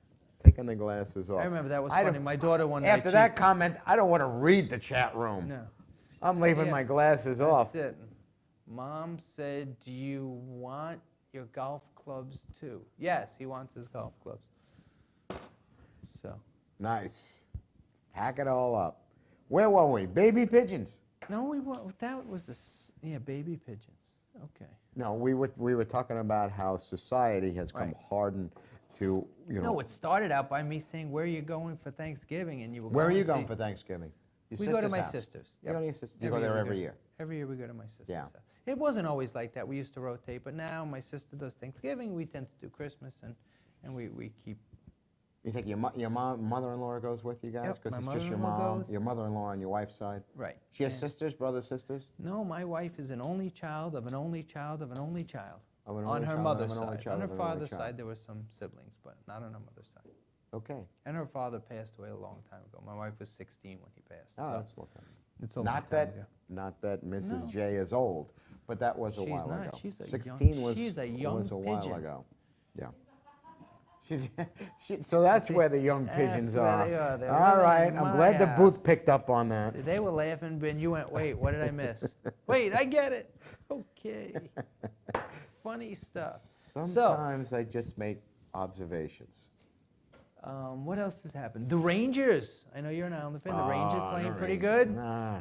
taking the glasses off. I remember that was I don't- funny. My daughter one night. After that comment, I don't want to read the chat room. No. I'm So, leaving yeah, my glasses off. That's it. Mom said, "Do you want your golf clubs too?" Yes, he wants his golf clubs. So. Nice. Pack it all up. Where were we? Baby pigeons. No, we were, that was baby pigeons. Okay. No, we were talking about how society has come Right. hardened to, you know. No, it started out by me saying, "Where are you going for Thanksgiving?" And you were Where are you to- going for Thanksgiving? Your We go to sister's my house. sister's. You go to your sister- you Every go there we every year. Every year we go to my sister's Yeah. house. It wasn't always like that. We used to rotate, but now my sister does Thanksgiving. We tend to do Christmas, and we keep. You think your mother-in-law goes with you guys? Yep, Because my it's just your mother-in-law mom, goes. your mother-in-law on your wife's side. Right. She has and- sisters, brothers, sisters? No, my wife is an only child of an only child of an only child. Of an On only her child of mother's an only side. child On her of an only father's child. side, there were some siblings, but not on her mother's side. Okay. And her father passed away a long time ago. My wife was 16 when he passed. Oh, so that's okay. it's a long Not time that, ago. not that Mrs. No. J is old, but that was a She's while not. ago. She's a young- 16 was, she's a young was a while pigeon. ago. Yeah. So that's See, where the young that's pigeons where are. they are. They're All living right, in I'm my glad the booth house. picked up on that. See, they were laughing, and you went, "Wait, what did I miss?" Wait, I get it. Okay. Funny stuff. Sometimes I just make observations. What else has happened? The Rangers. I know you're an Islander fan. The Rangers Oh, playing the pretty Rangers. good. Nah.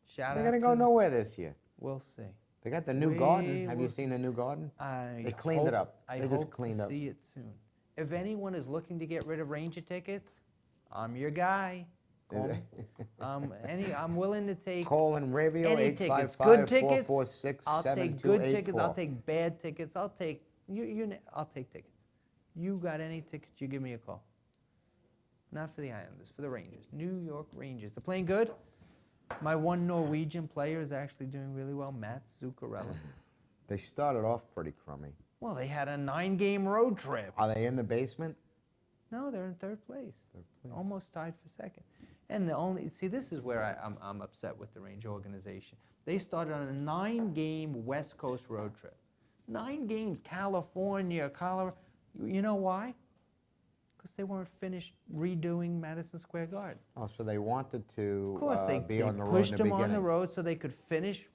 Shout They're out going to go to- nowhere this year. We'll see. They got the new We garden. Have you will- seen the new garden? I They cleaned it hope- up. I They just hope cleaned to up. see it soon. If anyone is looking to get rid of Ranger tickets, I'm your guy. Call me. I'm willing to take Call and radio, any tickets. Good tickets. 855-446-7284. I'll take good tickets. I'll take bad tickets. I'll take I'll take tickets. You got any tickets? You give me a call. Not for the Islanders, for the Rangers. New York Rangers. They're playing good. My one Norwegian player is actually doing really well, Matt Zuccarello. They started off pretty crummy. Well, they had a 9-game road trip. Are they in the basement? No, they're in third place. Third place. Almost tied for second. And this is where I'm upset with the Ranger organization. They started on a 9-game West Coast road trip. 9 games, California, Colorado. You know why? Because they weren't finished redoing Madison Square Garden. Oh, so they wanted to Of course, they be on the road pushed in the them on the beginning. road so they could finish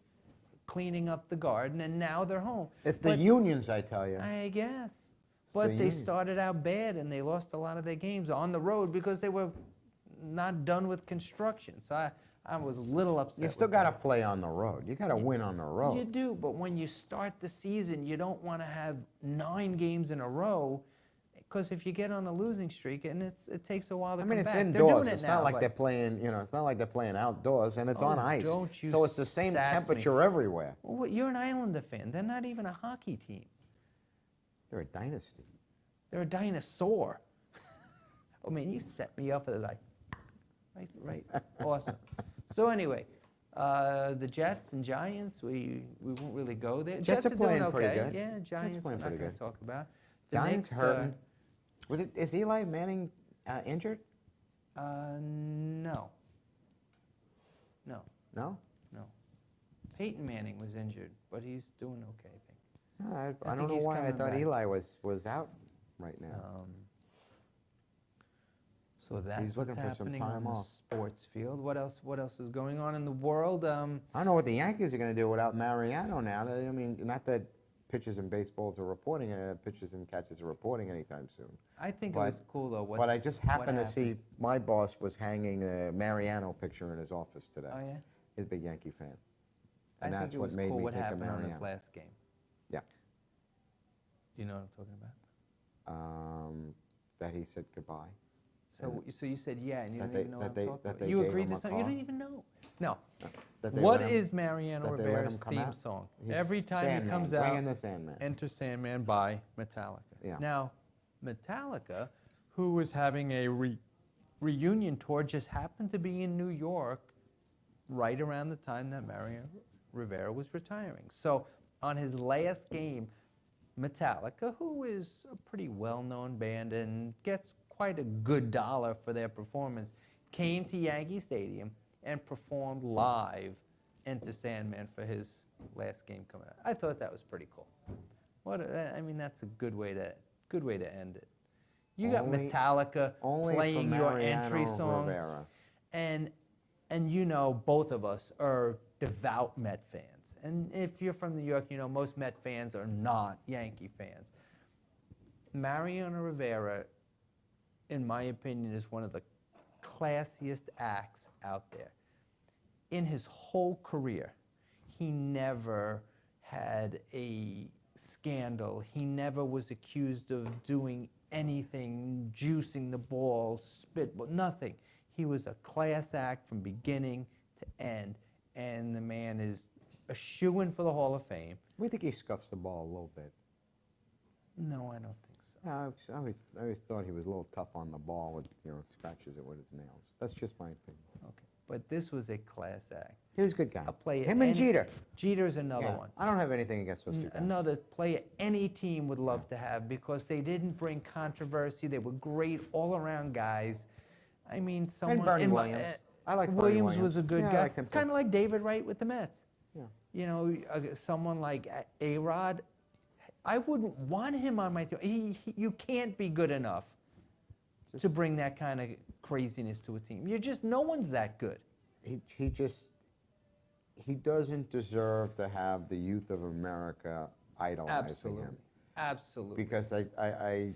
cleaning up the garden, and now they're home. It's the But- unions, I tell you. I guess. the But they unions. started out bad, and they lost a lot of their games on the road because they were not done with construction. So I was a little upset. You still with got to that. play on the road. You got to win on the road. You do, but when you start the season, you don't want to have 9 games in a row, because if you get on a losing streak, and it takes a while to I come mean, it's back. They're indoors. doing it It's now, not like but they're playing. It's not like they're playing outdoors, and it's on Oh, ice. don't you So it's the same sass me. temperature everywhere. Well, you're an Islander fan. They're not even a hockey team. They're a dynasty. They're a dinosaur. I mean, you set me up for this. Right. Awesome. So anyway, the Jets and Giants, we won't really go there. Jets are doing playing okay. pretty good. Yeah, Giants we're playing not pretty going to good. talk about. The Giants Knicks, hurting. Is Eli Manning injured? No. No. No. No. Peyton Manning was injured, but he's doing okay, I think. No, I think don't know he's why I coming thought back. Eli was out right now. So that's He's looking what's for some happening time on the off. sports field. What else is going on in the world? I don't know what the Yankees are going to do without Mariano now. I mean, not that pitchers and baseballs are reporting, pitchers and catchers are reporting anytime soon. I think But- it was cool, though. But I just happened to happened? see my boss was hanging a Mariano picture in his office today. Oh, yeah? He's a big Yankee fan. I And think that's it what was made cool me what think of happened on his Mariano. last game. Yeah. Do you know what I'm talking about? That he said goodbye. So you said yeah, and you That don't they- even know that what I'm they- talking that about. they You gave agreed him to a something you call? don't even know. No. That they What let him- is Mariano that they let him Rivera's come theme out? song? He's Every time Sandman. he comes Bring out, in the Sandman. Enter Sandman by Metallica. Yeah. Now, Metallica, who was having a reunion tour, just happened to be in New York right around the time that Mariano Rivera was retiring. So on his last game, Metallica, who is a pretty well-known band and gets quite a good dollar for their performance, came to Yankee Stadium and performed live Enter Sandman for his last game coming out. I thought that was pretty cool. I mean, that's a good way to end it. You got Only- Metallica Only playing for your Mariano entry song. Rivera. And you know, both of us are devout Met fans. And if you're from New York, you know most Met fans are not Yankee fans. Mariano Rivera, in my opinion, is one of the classiest acts out there. In his whole career, he never had a scandal. He never was accused of doing anything, juicing the ball, nothing. He was a class act from beginning to end, and the man is a shoo-in for the Hall of Fame. We think he scuffs the ball a little bit. No, I don't think so. I always thought he was a little tough on the ball with, scratches it with his nails. That's just my opinion. Okay, but this was a class act. He was a good guy. A player. Him and Jeter. Jeter's another Yeah, one. I don't have anything against those two guys. Another player any team would love to have because they didn't bring controversy. They were great all-around guys. I mean, someone. Bernie in my- Williams. I like Bernie Williams Williams. was a good Yeah, I guy, liked him too. kind of like David Wright with the Mets. Yeah. You know, someone like A-Rod. I wouldn't want him on my team. You can't be good enough to bring that kind of craziness to a team. No one's that good. He doesn't deserve to have the youth of America idolizing Absolutely. him. Absolutely. Because I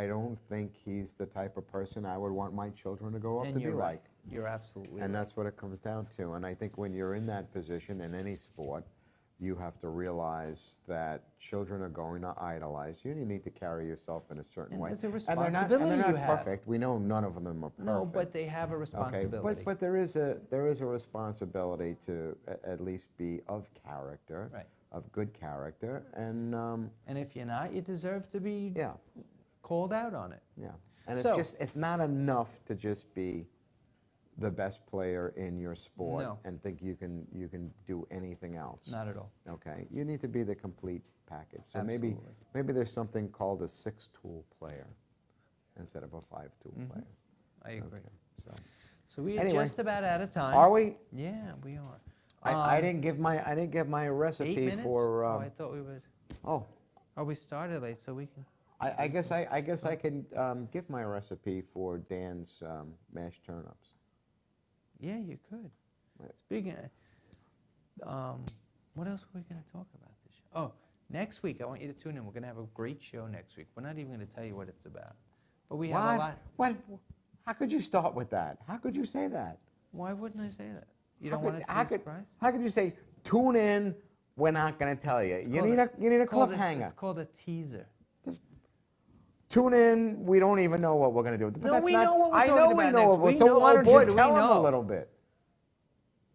don't think he's the type of person I would want my children to grow up And to be you're right. like. You're absolutely And right. that's what it comes down to. And I think when you're in that position in any sport, you have to realize that children are going to idolize you, and you need to carry yourself in a certain And way. there's a And they're responsibility not you have. perfect. We know none of them are perfect. No, but they have a Okay, responsibility. but there is a responsibility to at least be of character, Right. of good character, and And if you're not, you deserve to be yeah, called out on it. yeah. And So- it's not enough to just be the best player in your sport No. and think you can do anything else. Not at all. Okay, you need to be the complete package. So Absolutely. maybe there's something called a 6-tool player instead of a 5-tool player. I agree. Okay, so So we are Anyway. just about out of time. are we? Yeah, we are. I didn't give my 8 recipe minutes? for. Oh, I thought we would. Oh, Oh, we started late, so we can. I guess I can give my recipe for Dan's mashed turnips. Yeah, you could. Right. Speaking of, what else are we going to talk about this year? Oh, next week, I want you to tune in. We're going to have a great show next week. We're not even going to tell you what it's about. But we have a lot. What? How could you start with that? How could you say that? Why wouldn't I say that? You How don't could- want it to how be a could- surprise? How could you say, tune in, we're not going to tell you? It's You called need a it's called cliffhanger. It's called a teaser. Tune in, we don't even know what we're going to do. But No, that's we not- know what we're I talking know about we know next. what we're We so know- why oh don't boy, you do we tell them a know. little bit?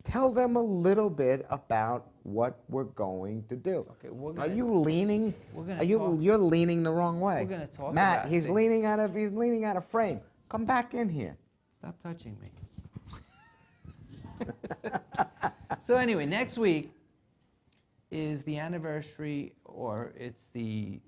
Tell them a little bit about what we're going to do. Okay, we're Are gonna- you leaning? we're gonna Are you? talk- You're leaning the wrong way. We're gonna talk Matt, about he's things. leaning out of frame. Come back in here. Stop touching me. So anyway, next week is the anniversary, or it's the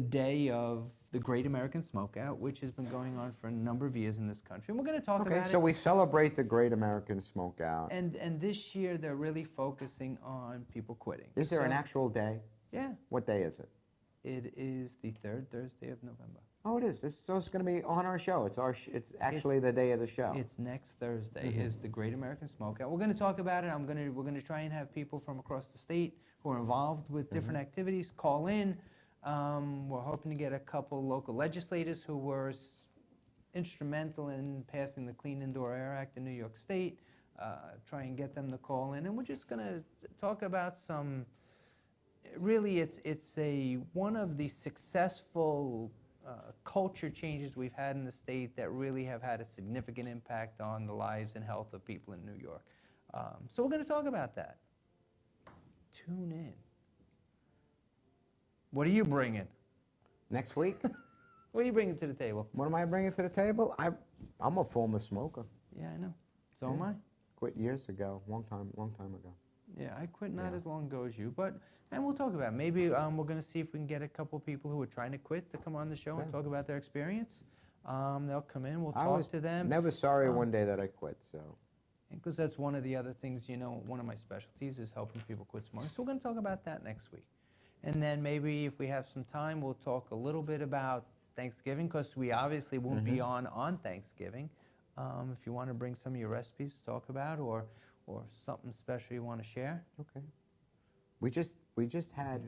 day of the Great American Smokeout, which has been going on for a number of years in this country. And we're going to talk Okay, about so it. we celebrate the Great American Smokeout. And this year they're really focusing on people quitting. Is there an So- actual day? Yeah. What day is it? It is the third Thursday of November. Oh, it is. So it's going to be on our show. It's actually the day of the show. It's next Thursday Mm-hmm. is the Great American Smokeout. We're going to talk about it. We're going to try and have people from across the state who are involved with different Mm-hmm. activities call in. We're hoping to get a couple local legislators who were instrumental in passing the Clean Indoor Air Act in New York State. Try and get them to call in, and we're just going to talk about some. Really, it's one of the successful culture changes we've had in the state that really have had a significant impact on the lives and health of people in New York. So we're going to talk about that. Tune in. What are you bringing? Next week? What are you bringing to the table? What am I bringing to the table? I'm a former smoker. Yeah, I know. So am I. Quit years ago, long time ago. Yeah, I quit not Yeah. as long ago as you, and we'll talk about it. Maybe we're going to see if we can get a couple people who are trying to quit to come on the show and Yeah. talk about their experience. They'll come in, we'll I talk was to them. never sorry Um, one day that I quit. So Because that's one of the other things, one of my specialties is helping people quit smoking. So we're going to talk about that next week. And then maybe if we have some time, we'll talk a little bit about Thanksgiving, because we obviously won't be on Thanksgiving. If you want to bring some of your recipes to talk about, or something special you want to share. Okay. We just had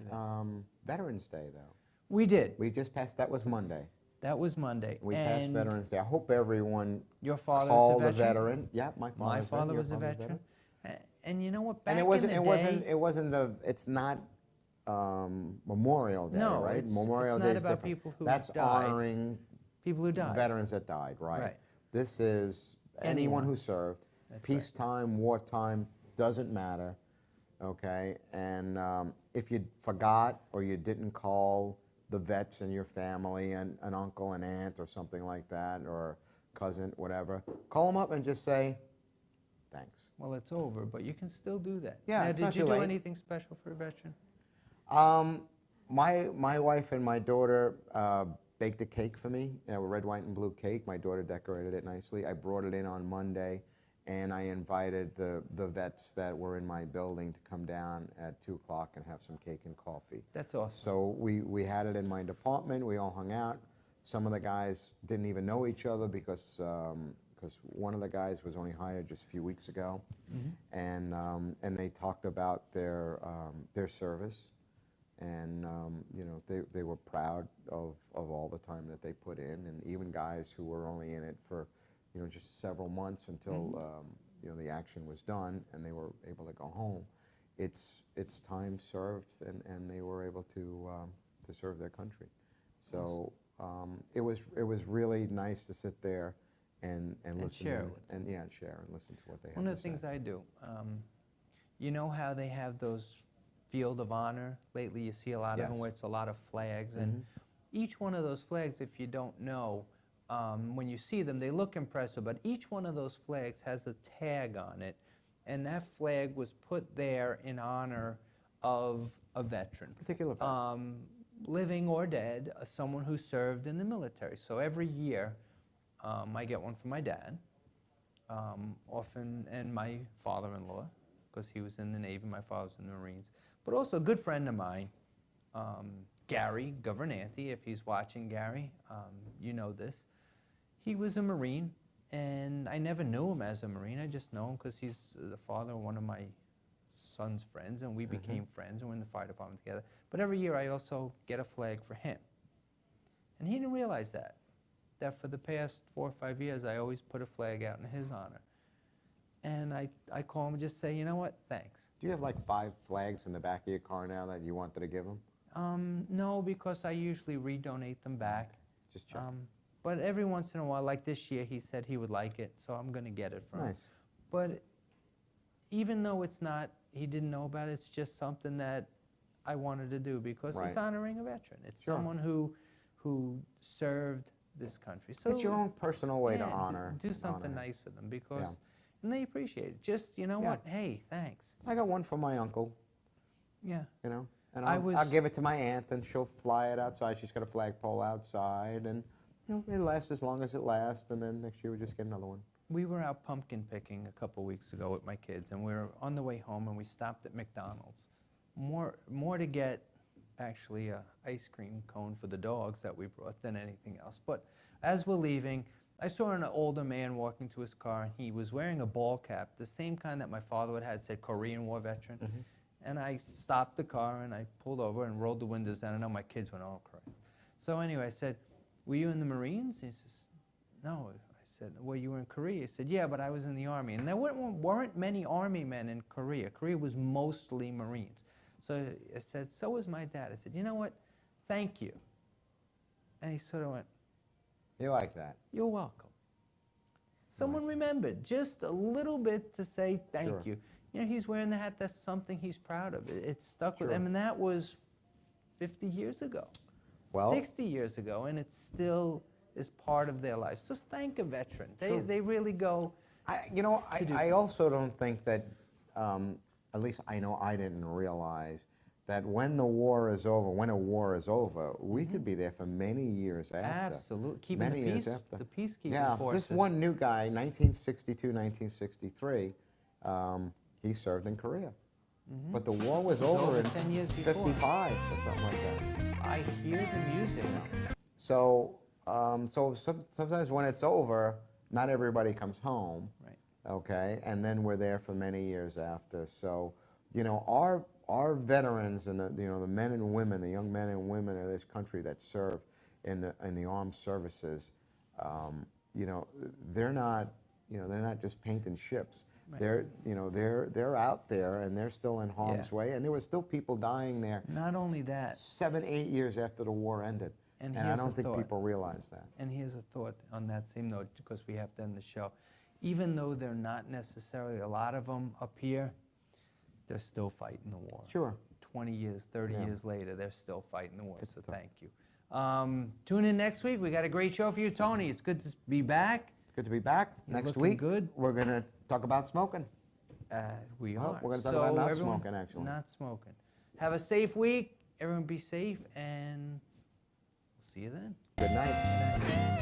Veterans Day, though. We did. We just passed, that was Monday. That was Monday. We passed And Veterans Day. I hope everyone Your father's called a a veteran? veteran. Yeah, my My father's father Your was a father's veteran. And you know what? Back And it's not Memorial Day, No, right? it's Memorial not Day is about different. people who That's died. honoring People who died. veterans that died, right? Right. This is anyone Anyone. who served. That's right. Peacetime, wartime, doesn't matter, okay? And if you forgot or you didn't call the vets in your family, an uncle, an aunt, or something like that, or cousin, whatever, call them up and just say, thanks. Well, it's over, but you can still do that. Yeah, Now, it's did not you too do late. anything special for a veteran? My wife and my daughter baked a cake for me, a red, white, and blue cake. My daughter decorated it nicely. I brought it in on Monday, and I invited the vets that were in my building to come down at 2 o'clock and have some cake and coffee. That's awesome. So we had it in my department. We all hung out. Some of the guys didn't even know each other because one of the guys was only hired just a few weeks ago, and they talked about their service, and you know, they were proud of all the time that they put in, and even guys who were only in it for, you know, just several months until you know, the action was done and they were able to go home. It's time served, and they were able to serve their country. So it was really nice to sit there and listen share and, it with them. and share and listen to what they have One to of the say. things I do, you know how they have those Field of Honor? Lately you see a lot of Yes. them where it's a lot of flags. And each one of those flags, if you don't know, when you see them, they look impressive, but each one of those flags has a tag on it. And that flag was put there in honor of a veteran. Particular vet. Living or dead, someone who served in the military. So every year, I get one for my dad, often, and my father-in-law, because he was in the Navy, my father was in the Marines. But also a good friend of mine, Gary Governanti, if he's watching, Gary, you know this. He was a Marine, and I never knew him as a Marine. I just know him because he's the father of one of my son's friends, and we became friends, and we're in the fire department together. But every year I also get a flag for him. And he didn't realize that for the past 4 or 5 years, I always put a flag out in his honor. And I call him and just say, you know what, thanks. Do you have like 5 flags in the back of your car now that you wanted to give them? No, because I usually redonate them back. Just check. But every once in a while, like this year, he said he would like it, so I'm going to get it from him. Nice. But even though it's not, he didn't know about it, it's just something that I wanted to do because it's Right. honoring a veteran. It's Sure. someone who served this country. So It's your own personal way to yeah, honor. do something honor. nice for them because, and they appreciate it. Just, you know Yeah. what, hey, thanks. I got one for my uncle, Yeah. you know, and I I'll was- give it to my aunt, and she'll fly it outside. She's got a flagpole outside, and you know, it lasts as long as it lasts, and then next year we just get another one. We were out pumpkin picking a couple weeks ago with my kids, and we were on the way home, and we stopped at McDonald's. More to get actually a ice cream cone for the dogs that we brought than anything else. But as we're leaving, I saw an older man walking to his car, and he was wearing a ball cap, the same kind that my father would have had, said Korean War veteran. And I stopped the car, and I pulled over and rolled the windows down. I know my kids went all crazy. So anyway, I said, were you in the Marines? He says, no. I said, well, you were in Korea. He said, yeah, but I was in the Army. And there weren't many Army men in Korea. Korea was mostly Marines. So I said, so was my dad. I said, you know what? Thank you. And he sort of went, You like that? you're welcome. Someone remembered just a little bit to say thank Sure. you. You know, he's wearing the hat. That's something he's proud of. It stuck with Sure. him. And that was 50 years ago, Well, 60 years ago. And it still is part of their life. So thank a veteran. Sure. They really go. you know, to do I something. also don't think that, at least I know I didn't realize that when a war is over, we could be there for many years after. Absolutely. Keeping Many the years peace, after. the peacekeeping Yeah, forces. this one new guy, 1962, 1963, he served in Korea. But the war was over over in 10 years before. 55 or something like that. I hear the music. Sometimes when it's over, not everybody comes home. Right. Okay, and then we're there for many years after. So, our veterans and the men and women, the young men and women of this country that serve in the armed services, they're not just painting ships. Right. They're out there and they're still in harm's way, and there were still people dying there Not only that, 7-8 years after the war ended, And I here's don't the think thought. people realize that. and here's a thought on that same note, because we have to end the show. Even though they're not necessarily, a lot of them up here, they're still fighting the war. Sure. 20 years, 30 Yeah. years later, they're still fighting the war, It's so tough. thank you. Tune in next week. We got a great show for you, Tony. It's good to be back. It's good to be back. You're Next looking week, good. we're going to talk about smoking. We Oh, are. we're gonna talk So about not everyone- smoking, actually. Not smoking. Have a safe week. Everyone be safe, and we'll see you then. Good night. Good night.